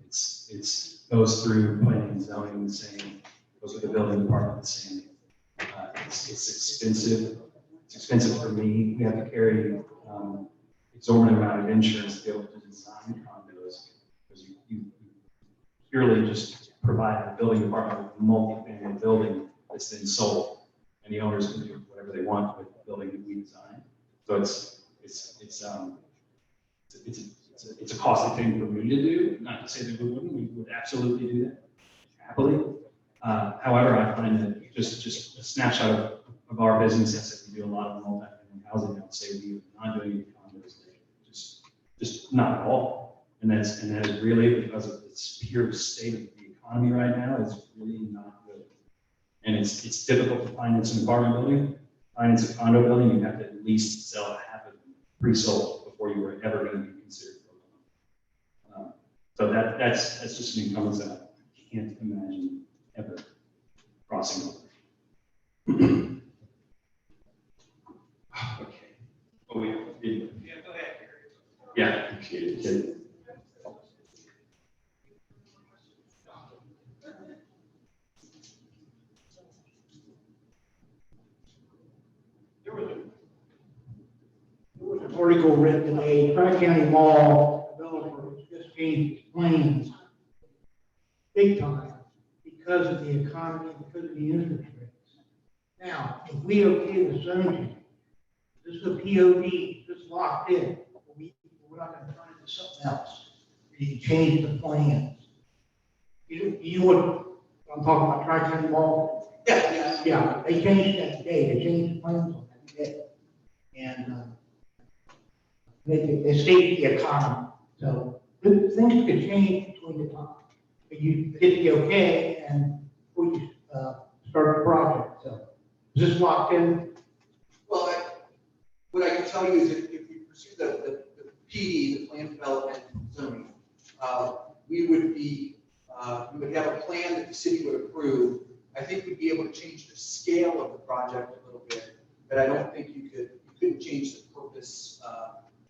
Speaker 10: It's goes through planning and zoning the same, goes with the building department the same. It's expensive. It's expensive for me. We have to carry exorbitant amount of insurance to be able to design condos because you purely just provide the building department with a multi-family building that's then sold, and the owners can do whatever they want with the building that we design. So it's a costly thing for me to do. Not to say that we wouldn't. We would absolutely do that happily. However, I find that just a snapshot of our business is that we do a lot of multi-family housing. I would say we are not doing any condos there, just not at all. And that is really because of this pure state of the economy right now is really not good. And it's difficult to finance an apartment building. Finance a condo building, you have to at least sell half of it pre-sold before you were ever going to be considered for a loan. So that's just an incumbence that I can't imagine ever crossing over.
Speaker 3: Okay. Oh, wait.
Speaker 2: Yeah, go ahead.
Speaker 3: Yeah, appreciate it.
Speaker 2: There was an article written today, Tri-County Mall developer just changed its plans big time because of the economy, because of the interest rates. Now, if we okay the zoning, this is a POD, this is locked in. We're not gonna turn it into something else. We change the plans. You know what I'm talking about, Tri-County Mall?
Speaker 9: Yeah.
Speaker 2: Yeah, they changed that today, they changed the plans on that today. And, they state the economy, so things could change between the time. But you get the okay and we start the project, so is this locked in?
Speaker 9: Well, what I can tell you is if we pursue the PD, the plan development zoning, we would have a plan that the city would approve. I think we'd be able to change the scale of the project a little bit, but I don't think you couldn't change the purpose.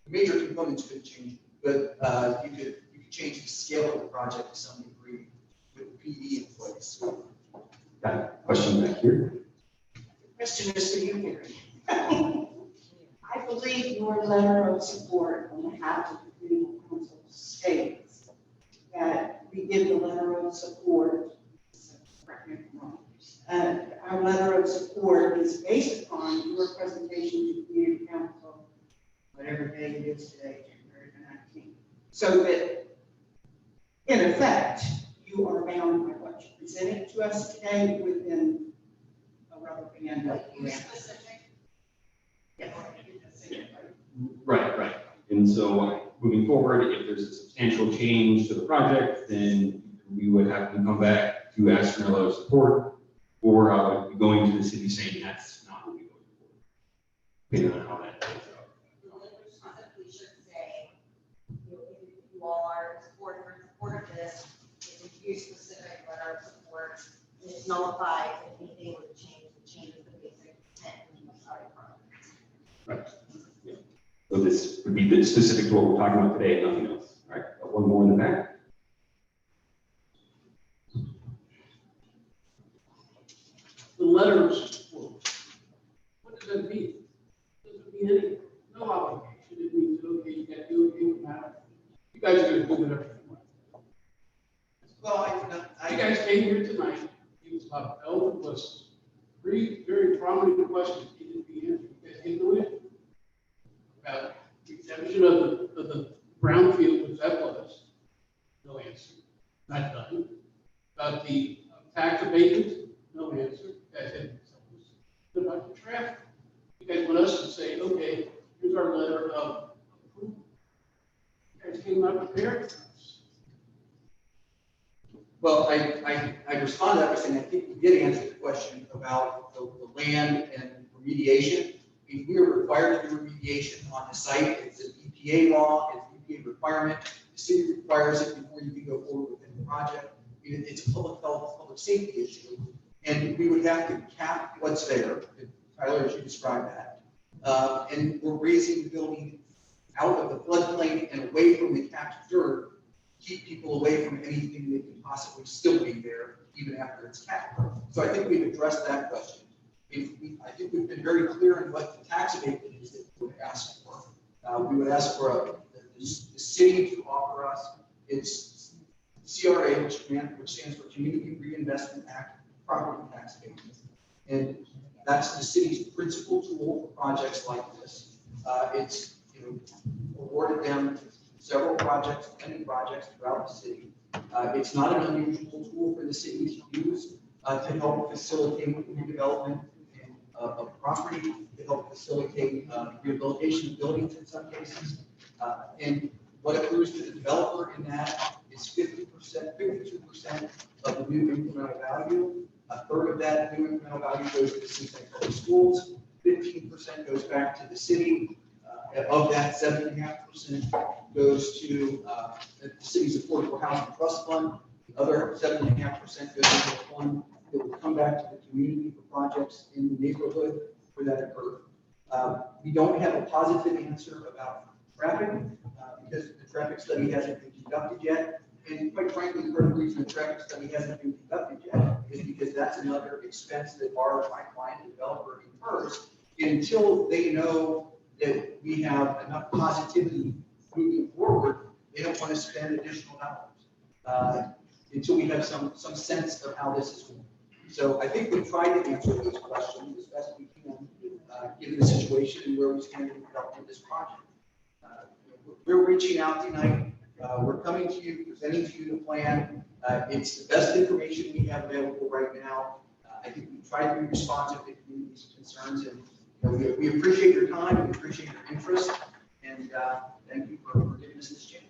Speaker 9: Major components could change, but you could change the scale of the project to some degree with the PD in place.
Speaker 3: Got a question back here.
Speaker 8: Question is for you, Mary. I believe your letter of support on behalf of the community council states that we give the letter of support. Correct me if I'm wrong. Our letter of support is based upon your presentation to the community council, whatever day it is today, January the 19th. So that, in effect, you are bound by what you presented to us today within a rubber band of
Speaker 3: Right. And so moving forward, if there's a substantial change to the project, then we would have to come back to ask for a letter of support, or I would be going to the city saying that's not what we go for. Depending on how that plays out.
Speaker 6: We should say, if you all are in support of this, it's a few specific letter of support, and it nullifies if anything would change, it changes the basic intent of the project.
Speaker 3: Right. Yeah. So this would be specific to what we're talking about today, nothing else. All right. Got one more in the back.
Speaker 5: The letter of support. What does that mean? Does it mean anything? No obligation. It means, okay, you got to do it, it matter. You guys are going to do whatever you want.
Speaker 9: Well,
Speaker 5: You guys came here tonight, it was about elder was three very prominent questions you didn't be answered. You guys didn't know it. About the exemption of the brownfield, which that was, no answer, not done. About the tax abatement, no answer. You guys had something about the traffic. You guys want us to say, okay, here's our letter of approval. You guys came out prepared for us.
Speaker 9: Well, I respond to that by saying I think we did answer the question about the land and remediation. If we are required to do remediation on the site, it's an EPA law, it's an EPA requirement. The city requires it before you can go forward within the project. It's a public health, public safety issue, and we would have to cap what's there. Tyler, as you described that, and we're raising the building out of the floodplain and away from the capped dirt. Keep people away from anything that can possibly still be there, even after it's capped. So I think we've addressed that question. I think we've been very clear in what the tax abatement is that we would ask for. We would ask for the city to offer us its CRA, which stands for Community Reinvestment Act property tax abatement. And that's the city's principal tool for projects like this. It's awarded them several projects, many projects throughout the city. It's not an unusual tool for the city to use to help facilitate redevelopment of property, to help facilitate rehabilitation of buildings in some cases. And what accrues to the developer in that is 50%, 52% of the new incremental value. A third of that new incremental value goes to the Cincinnati Public Schools. 15% goes back to the city. Of that, 7.5% goes to the city's affordable housing trust fund. The other 7.5% goes into a fund that will come back to the community for projects in the neighborhood where that occurred. We don't have a positive answer about traffic, because the traffic study hasn't been conducted yet. And quite frankly, part of the reason the traffic study hasn't been conducted yet is because that's another expense that my client, the developer, incurs. Until they know that we have enough positivity moving forward, they don't want to spend additional dollars until we have some sense of how this is going. So I think we've tried to answer these questions as best we can, given the situation and where we stand in developing this project. We're reaching out tonight. We're coming to you, presenting to you the plan. It's the best information we have available right now. I think we try to be responsive to community's concerns, and we appreciate your time, we appreciate your interest, and thank you for giving us this chance.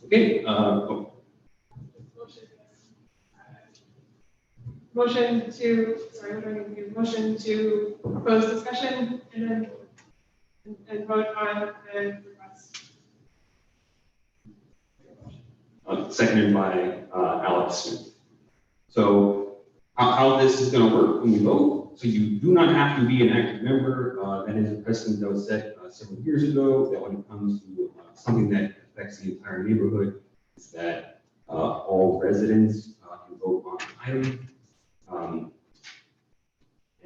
Speaker 3: Okay,
Speaker 17: Motion to, sorry, what do I need to do? Motion to close discussion and then and vote on the request.
Speaker 3: seconded by Alex Smith. So how this is going to work when we vote? So you do not have to be an active member. That is a precedent that was set several years ago. That when it comes to something that affects the entire neighborhood, is that all residents can vote on the item.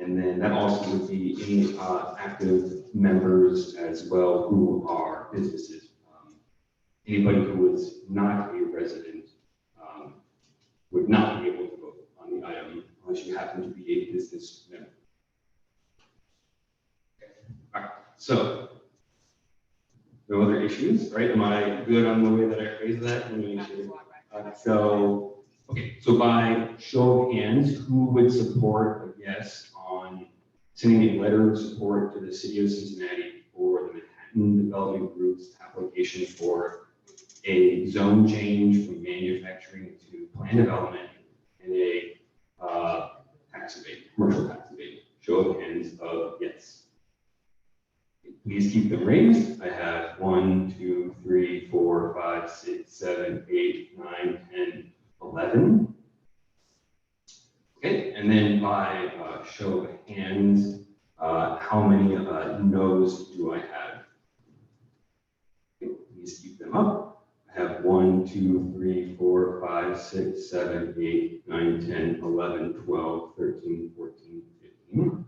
Speaker 3: And then that also would be any active members as well who are businesses. Anybody who is not a resident would not be able to vote on the item unless you happen to be a business member. Okay. All right. So no other issues, right? Am I good on the way that I phrased that? So, okay, so by show of hands, who would support a yes on sending a letter of support to the city of Cincinnati for the Manhattan Development Group's application for a zone change from manufacturing to planned development and a tax abate, commercial tax abate? Show of hands of yes. Please keep them raised. I have 1, 2, 3, 4, 5, 6, 7, 8, 9, 10, 11. Okay, and then by show of hands, how many no's do I have? Okay, please keep them up. I have 1, 2, 3, 4, 5, 6, 7, 8, 9, 10, 11, 12, 13, 14, 15.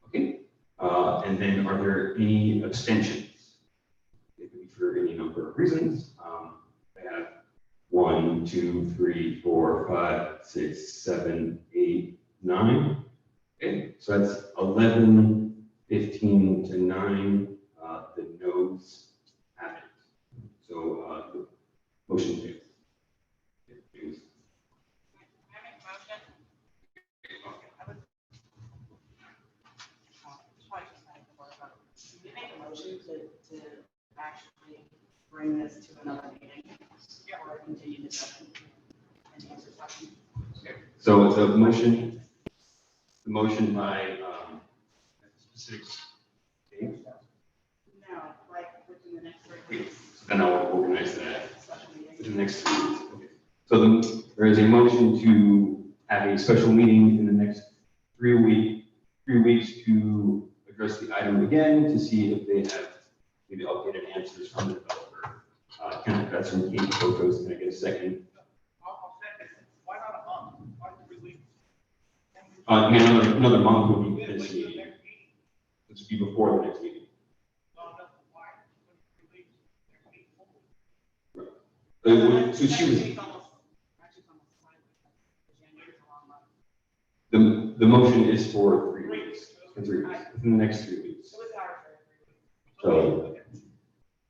Speaker 3: Okay, and then are there any abstentions? It could be for any number of reasons. I have 1, 2, 3, 4, 5, 6, 7, 8, 9. Okay, so that's 11, 15 to 9. The no's have it. So the motion fails.
Speaker 15: You make a motion to actually bring this to another meeting or continue discussion and answer questions.
Speaker 3: So the motion by specific date.
Speaker 15: No, like within the next 3 weeks.
Speaker 3: Then I'll organize that in the next 3 weeks. Okay. So there is a motion to have a special meeting in the next 3 weeks to address the item again to see if they have maybe updated answers from the developer. Can I get some key photos? Can I get a second?
Speaker 5: Why not a month? Why 3 weeks?
Speaker 3: Another month would be this meeting. This would be before the next meeting. So she was. The motion is for 3 weeks. For 3 weeks. Within the next 3 weeks. So,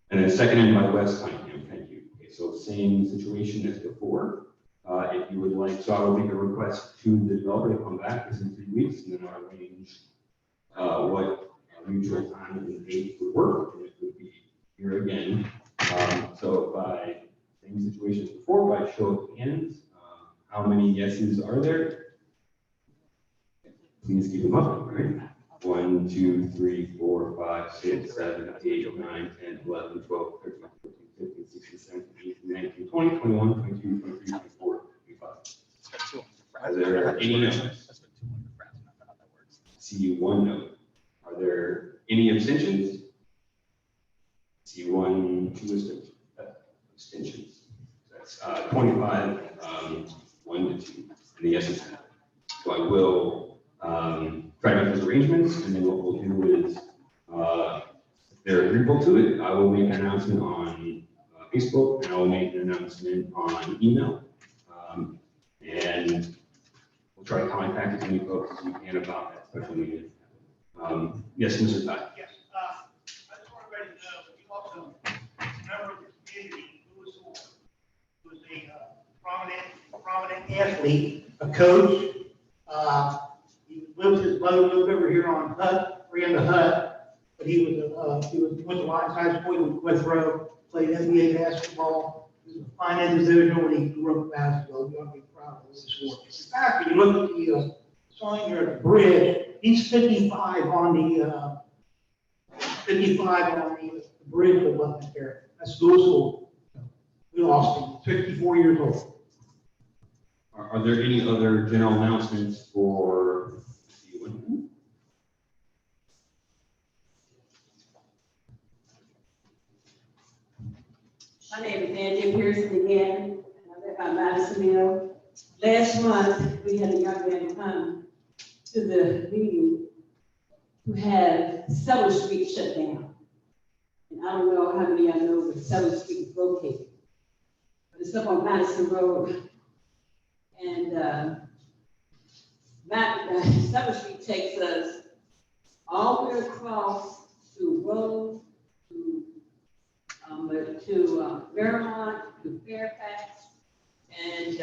Speaker 3: and then seconded by Wes Cunningham. Thank you. Okay, so same situation as before. If you would like, so I will make a request to the developer to come back within 3 weeks, and then I'll arrange what mutual time and date would work, and it would be here again. So by same situation as before, by show of hands, how many yeses are there? Please keep them up, all right? 1, 2, 3, 4, 5, 6, 7, 8, 9, 10, 11, 12, 13, 14, 15, 16, 17, 18, 19, 20, 21, 22, 23, 24, 25. Are there any no's? one no. Are there any abstentions? See one, two abstentions. That's 25, 1 to 2, and the yeses have it. So I will try to make those arrangements, and then what we'll do is, if they're agreeable to it, I will make an announcement on Facebook, and I will make an announcement on email. And we'll try to contact as many folks as we can about that special meeting. Yes, Mr. Todd.
Speaker 2: Yes, I just want everybody to know, we also, a member of the community, Lewis Orr, who is a prominent athlete, a coach. He lives, his mother lived over here on Hut, ran the Hut, but he went to Lyons High School in Withrow, played NBA basketball. He was a fine individual when he grew up basketball. You want to be proud of this work. In fact, when you look at the sign here at the bridge, he's 55 on the bridge that wasn't there. That's Lewis. We lost him, 54 years old.
Speaker 3: Are there any other general announcements for you?
Speaker 13: My name is Angie Pearson again, and I live on Madisonville. Last month, we had a young man come to the meeting who had 7th Street shut down. And I don't know how many I know where 7th Street is located, but it's up on Madison Road. And 7th Street takes us all the way across to Rose, to Vermont, to Fairfax, and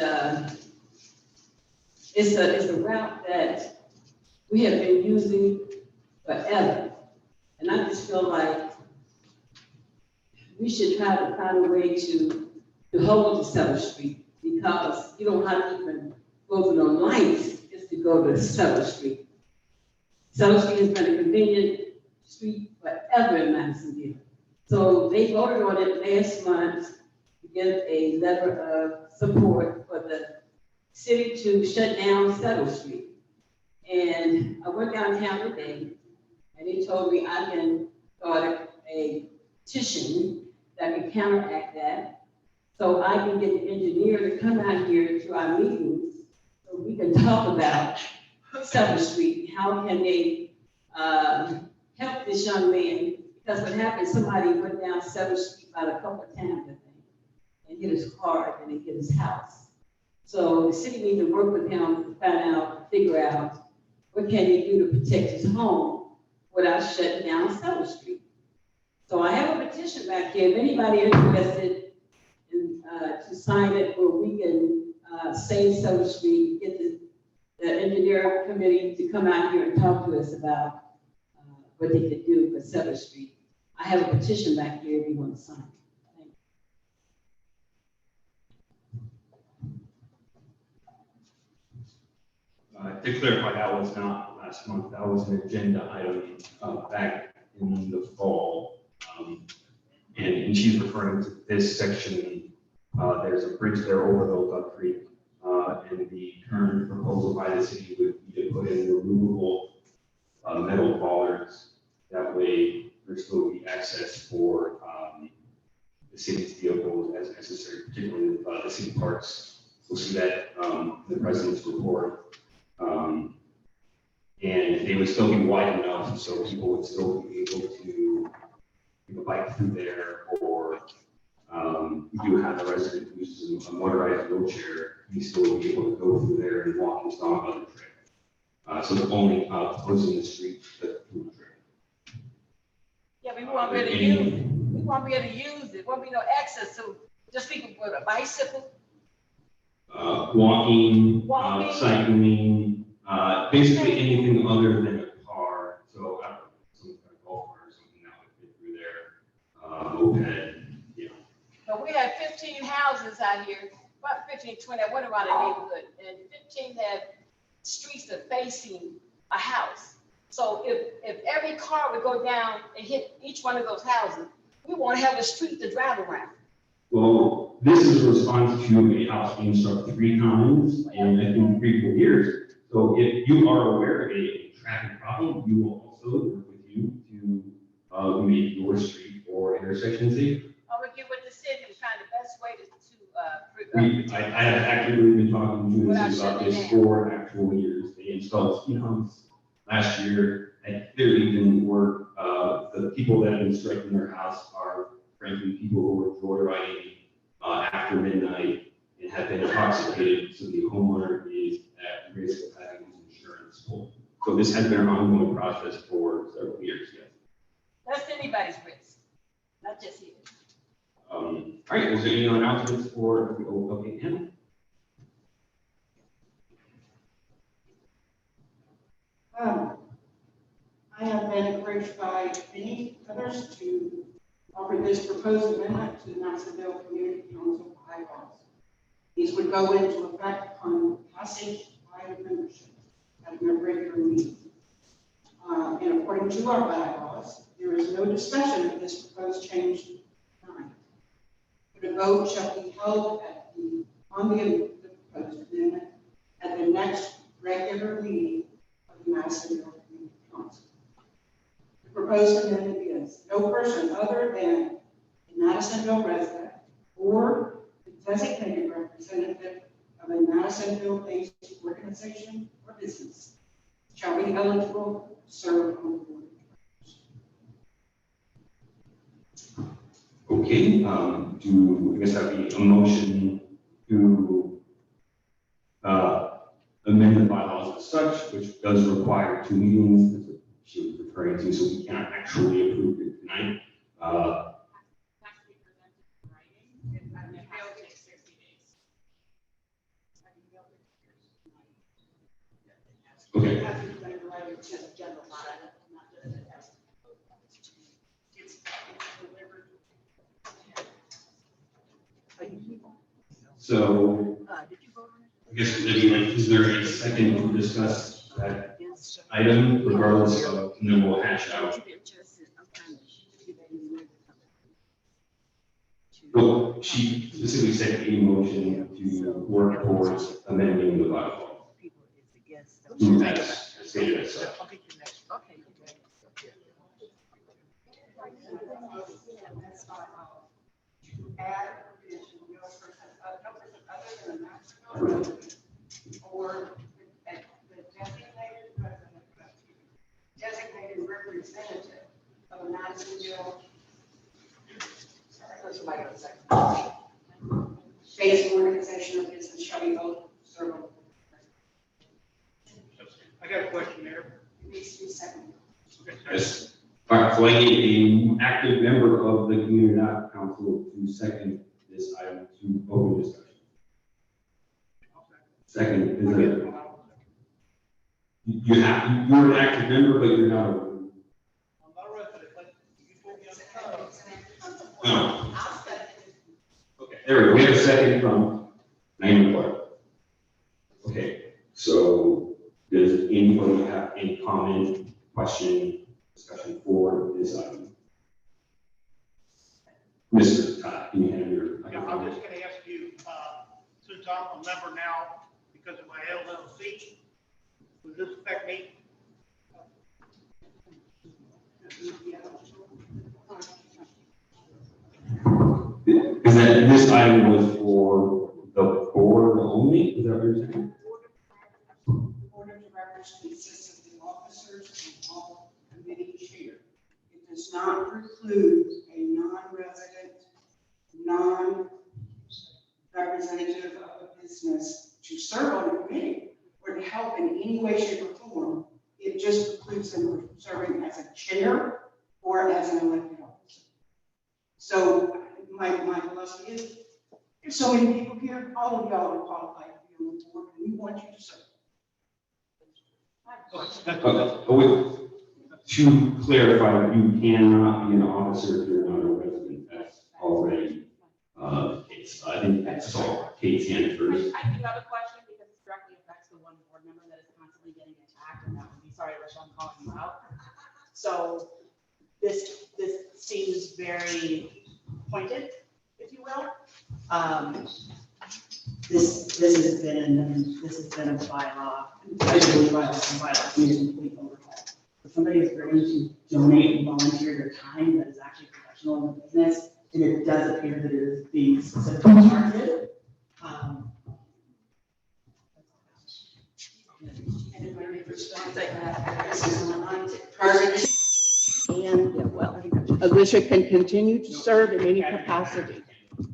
Speaker 13: it's a route that we have been using forever. And I just feel like we should try to find a way to hold the 7th Street, because you don't have to even go to the lights just to go to 7th Street. 7th Street has been a convenient street forever in Madisonville. So they voted on it last month to give a letter of support for the city to shut down 7th Street. And I went downtown today, and they told me I can start a petition that can counteract that. So I can get the engineer to come out here to our meetings so we can talk about 7th Street. How can they help this young man? Because what happened, somebody went down 7th Street about a couple of times, I think, and hit his car and he hit his house. So the city needs to work with him to find out, figure out what can he do to protect his home without shutting down 7th Street. So I have a petition back here. If anybody interested in to sign it, where we can save 7th Street, get the engineer committee to come out here and talk to us about what they could do for 7th Street. I have a petition back here if you want to sign it.
Speaker 3: To clarify, that was not last month, that was an agenda item back in the fall. And she's referring to this section. There's a bridge there over Duck Creek, and the current proposal by the city would be to put in removable metal bollards. That way, there's still be access for the city's vehicles as necessary, particularly the city parks. We'll see that in the president's report. And they would still be wide enough so people would still be able to bike through there, or we do have a resident who uses a motorized wheelchair. He still will be able to go through there and walk his dog on the trail. So it's only closing the street to the trail.
Speaker 6: Yeah, we won't be able to use it. We won't be able to use it. Won't be no access to just people with a bicycle.
Speaker 3: Walking, cycling, basically anything other than a car. So I don't know, some kind of golf cart or something that would fit through there. Moped, yeah.
Speaker 6: But we have 15 houses out here, about 15, 20, I went around the neighborhood, and 15 have streets that facing a house. So if every car would go down and hit each one of those houses, we won't have a street to drive around.
Speaker 3: Well, this is a response to a house being struck 3 times in, I think, 3 or 4 years. So if you are aware of a traffic problem, we will also work with you to make your street or intersection safe.
Speaker 6: I'll get with the city to find the best way
Speaker 3: I have actively been talking to the city about this for actual years. They installed speed humps last year and clearly didn't work. The people that have been striking their house are frankly people who are joyriding after midnight and have been intoxicated, so the homeowner is at risk of having his insurance pulled. So this has been an ongoing process for several years, yes.
Speaker 6: That's anybody's risk, not just you.
Speaker 3: All right, is there any announcements for, okay, Hannah?
Speaker 2: I have been encouraged by many others to offer this proposed amendment to the Madisonville Community Council bylaws. These would go into effect upon passage by the membership at a regular meeting. And according to our bylaws, there is no discussion of this proposed change tonight. But a vote shall be held on the proposed amendment at the next regular meeting of the Madisonville Community Council. The proposed amendment is no person other than a Madisonville resident or the designated representative of a Madisonville-based organization or business shall be eligible to serve on the board.
Speaker 3: Okay, I guess that'd be a motion to amend the bylaws as such, which does require 2 meetings, that's what she was referring to, so we can't actually approve it tonight. Okay. So, I guess, is there a second to discuss that item regardless of, and then we'll hash out? Well, she specifically said a motion to work towards amending the bylaw. As stated as such.
Speaker 2: Or the designated representative of a Madisonville based organization or business shall be eligible to serve on.
Speaker 5: I got a question there.
Speaker 2: It needs to be seconded.
Speaker 3: Yes. All right, so I need an active member of the community council to second this item to open discussion. Second is a, you're an active member, but you're not a. No. Okay, there we go. We have a second from Naomi Clark. Okay, so does anybody have any comment, question, discussion for this item? Mr. Todd, can you have your?
Speaker 2: I'm just going to ask you, since I'm a member now because of my LLC, does this affect me?
Speaker 3: Is that this item was for the board only? Is that what you're saying?
Speaker 2: The board of directors consists of the officers and all committee chair. It does not preclude a non-resident, non-representative of a business to serve on the committee or to help in any way, shape, or form. It just precludes them from serving as a chair or as an elected officer. So my philosophy is, there's so many people here, all of y'all are qualified to be on the board, and we want you to serve.
Speaker 3: To clarify, you cannot be an officer if you're not a resident. That's already the case. I think that's all. Kate's hand first.
Speaker 15: I do have a question because it directly affects the one board member that is constantly getting attacked, and that would be, sorry, Alicia, I'm calling you out. So this seems very pointed, if you will. this has been a bylaw, especially bylaw committee complete overhaul. If somebody is willing to donate and volunteer their time that is actually professional in the business, and it does appear that it is being specifically targeted.
Speaker 20: And Alicia can continue to serve in any capacity.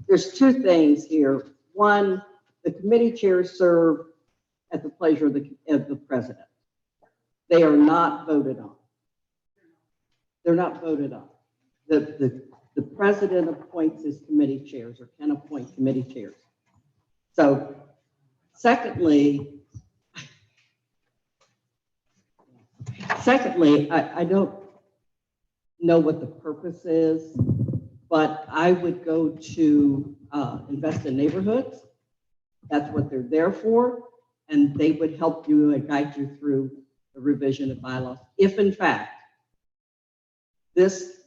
Speaker 20: There's two things here. One, the committee chairs serve at the pleasure of the president. They are not voted on. They're not voted on. The president appoints his committee chairs or can appoint committee chairs. So secondly, I don't know what the purpose is, but I would go to Invest in Neighborhoods. That's what they're there for, and they would help you and guide you through the revision of bylaws. If in fact, this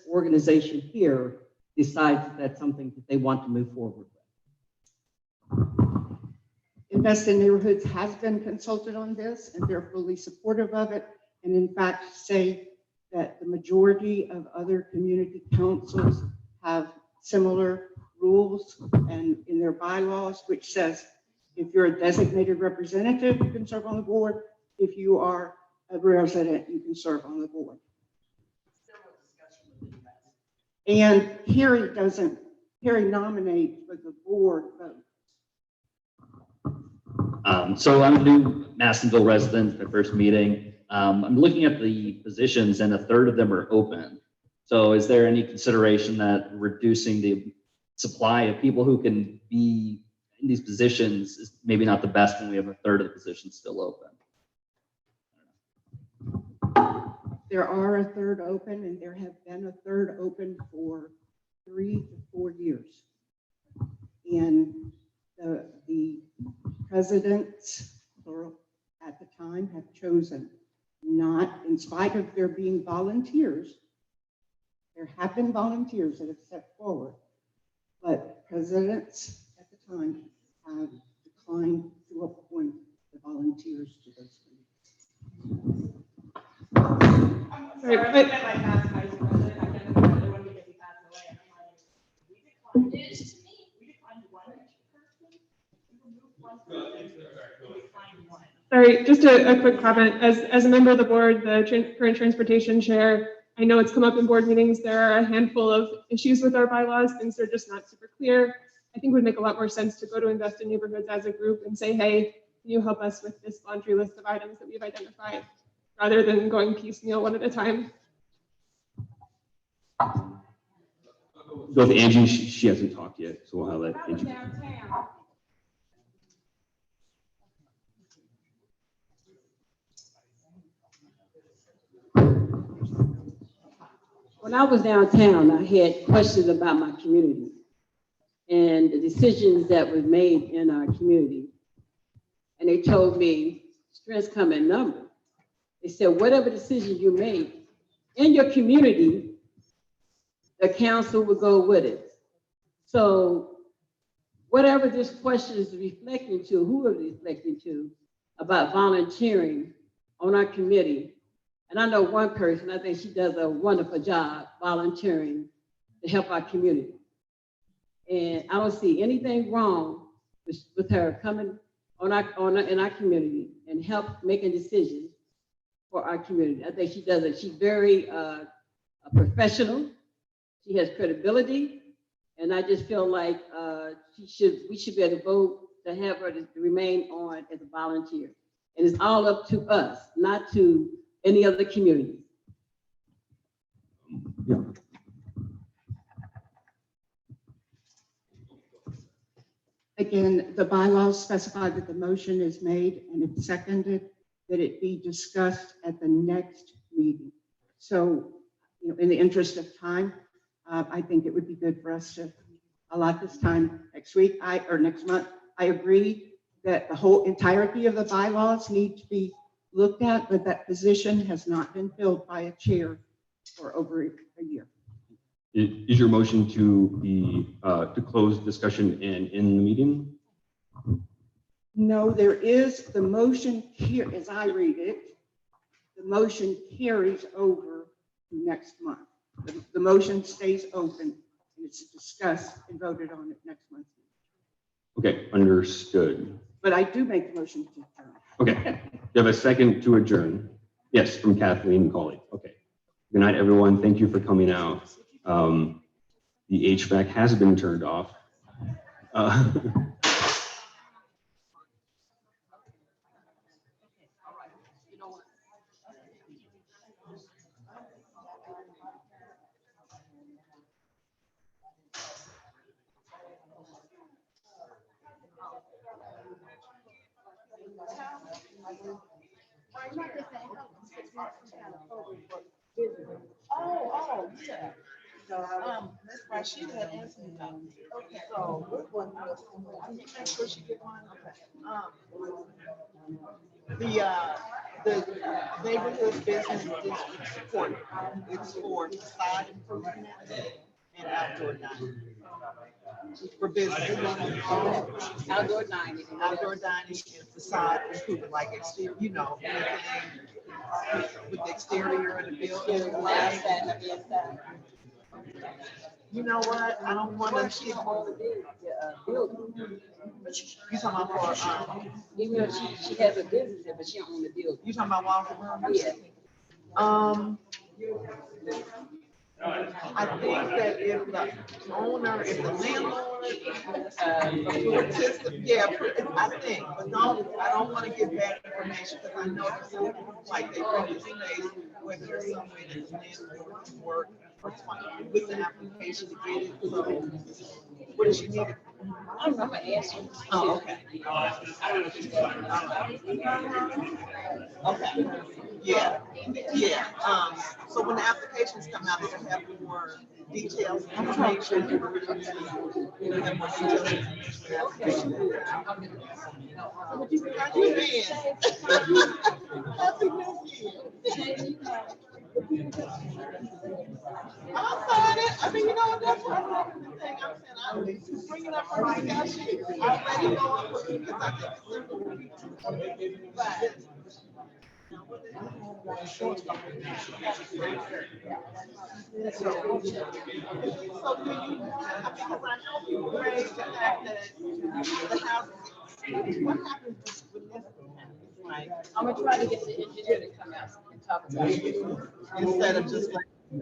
Speaker 20: organization here decides that that's something that they want to move forward with.
Speaker 17: Invest in Neighborhoods has been consulted on this, and they're fully supportive of it, and in fact say that the majority of other community councils have similar rules and in their bylaws, which says if you're a designated representative, you can serve on the board. If you are a resident, you can serve on the board. And Harry nominates, but the board votes.
Speaker 21: So I'm a new Madisonville resident, my first meeting. I'm looking at the positions and a third of them are open. So is there any consideration that reducing the supply of people who can be in these positions is maybe not the best when we have a third of the positions still open?
Speaker 17: There are a third open, and there have been a third open for 3 to 4 years. And the presidents, plural, at the time have chosen not, in spite of there being volunteers, there have been volunteers that have stepped forward, but presidents at the time have declined to appoint the volunteers to those committees. Right, Sorry, just a quick comment. As a member of the board, the current transportation chair, I know it's come up in board meetings. There are a handful of issues with our bylaws. Things are just not super clear. I think it would make a lot more sense to go to Invest in Neighborhoods as a group and say, hey, can you help us with this laundry list of items that we've identified, rather than going piecemeal one at a time.
Speaker 3: Go with Angie, she hasn't talked yet, so we'll have that. Angie.
Speaker 13: When I was downtown, I had questions about my community and the decisions that were made in our community. And they told me, strengths come in numbers. They said, whatever decision you make in your community, the council will go with it. So whatever this question is reflecting to, who is reflecting to about volunteering on our committee. And I know one person, I think she does a wonderful job volunteering to help our community. And I don't see anything wrong with her coming in our community and help making decisions for our community. I think she does it. She's very professional. She has credibility. And I just feel like we should be able to vote to have her to remain on as a volunteer. And it's all up to us, not to any other community.
Speaker 3: Yeah.
Speaker 17: Again, the bylaws specify that the motion is made and it's seconded, that it be discussed at the next meeting. So, in the interest of time, I think it would be good for us to allot this time next week or next month. I agree that the whole entirety of the bylaws need to be looked at, but that position has not been filled by a chair for over a year.
Speaker 3: Is your motion to be to close discussion and in the meeting?
Speaker 20: No, there is, the motion here, as I read it, the motion carries over to next month. The motion stays open, and it's discussed and voted on at next month.
Speaker 3: Okay, understood.
Speaker 20: But I do make the motion to adjourn.
Speaker 3: Okay, you have a second to adjourn? Yes, from Kathleen Colley. Okay. Good night, everyone. Thank you for coming out. The HVAC has been turned off.
Speaker 8: Oh, yeah. That's why she had asked me about. Okay. So, what one was, can you make sure she get one? The neighborhood business district support, it's for facade improvement and outdoor dining. For business. Outdoor dining. Outdoor dining and facade improvement, like exterior, you know, anything with the exterior of the building. You know what? I don't want to see the whole building. You talking about for,
Speaker 13: Even though she has a business there, but she don't own the building.
Speaker 8: you talking about Walter Burns?
Speaker 13: Yeah.
Speaker 8: I think that if the owner, if the landlord, yeah, I think, but I don't want to give bad information because I know that some people, like they bring the space, whether there's some way that the landlord can work with the application to get it. So, what does she need?
Speaker 13: I don't know, I'm gonna ask you.
Speaker 8: Oh, okay. Okay. Yeah, yeah. So when the applications come out, it'll have more details, information. It'll have more details. How you been? Happy New Year. I'm excited. I mean, you know, that's what I'm the thing. I'm saying, I'm bringing up for my gosh, I already know it for me because I think it's simple. But so can you, because I know people raise the fact that the house, what happens when this happens, right?
Speaker 13: I'm gonna try to get the engineer to come out and talk about it.
Speaker 8: Instead of just like. I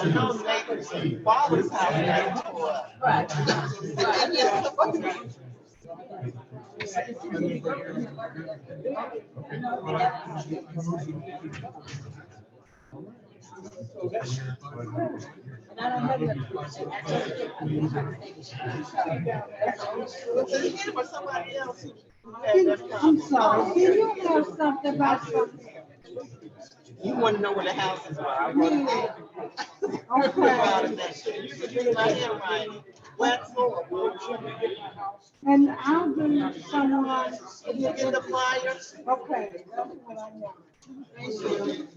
Speaker 8: know Nathan's father's house got tore up.
Speaker 13: Right. And I don't have enough.
Speaker 8: But somebody else.
Speaker 16: I'm sorry, can you have something about something?
Speaker 8: You want to know where the houses were? I wrote it down. You can read my handwriting. Wax floor.
Speaker 16: And I'll do someone.
Speaker 8: Can you get the flyers?
Speaker 16: Okay, that's what I want.
Speaker 8: Thank you.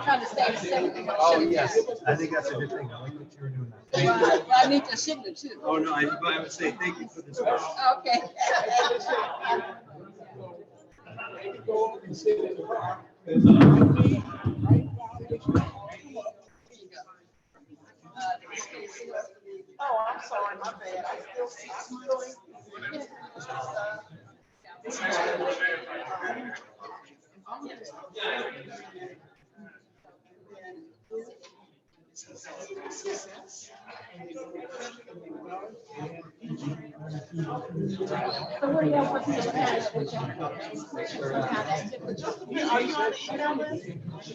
Speaker 13: Trying to stay safe.
Speaker 4: Oh, yes, I think that's a good thing. I like that you're doing that.
Speaker 13: Well, I need your signature too.
Speaker 4: Oh, no, I would say thank you for this.
Speaker 13: Okay.
Speaker 8: Oh, I'm sorry, my bad. I still see spilling.
Speaker 13: So what do y'all want to do?
Speaker 8: Are you on the email list?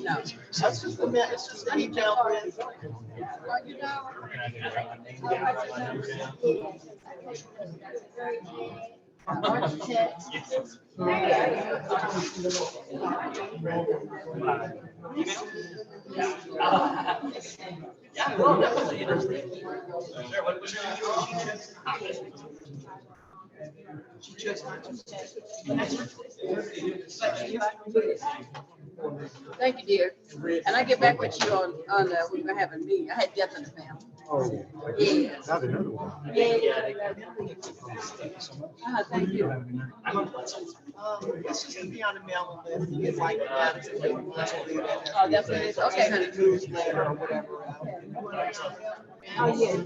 Speaker 13: No.
Speaker 8: That's just the, it's just the email list.
Speaker 12: Yeah, well, definitely interesting. Sure, what was your name? She chose not to.
Speaker 20: Thank you, dear. And I get back with you on, we're gonna have a meeting. I had death in the family.
Speaker 4: Oh,
Speaker 20: Yes.
Speaker 4: not another one.
Speaker 20: Thank you.
Speaker 8: It's just to be on the mailing list, it's like,
Speaker 20: Oh, that's what it is. Okay, honey.
Speaker 8: newsletter or whatever.
Speaker 20: Oh, yeah.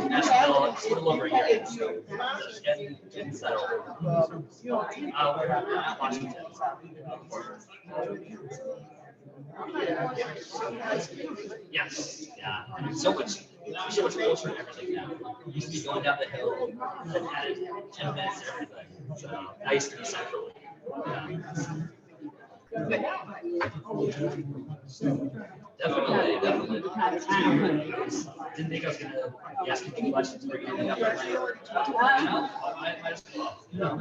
Speaker 12: Nashville, it's a little over a year, so getting settled. We're at Washington. Yes, yeah, and it's so much closer and everything now. You used to be going down the hill and had 10 minutes to everything. So I used to be central. Definitely. Didn't think I was gonna be asking any questions for you. Might as well.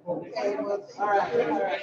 Speaker 8: Okay, well, all right.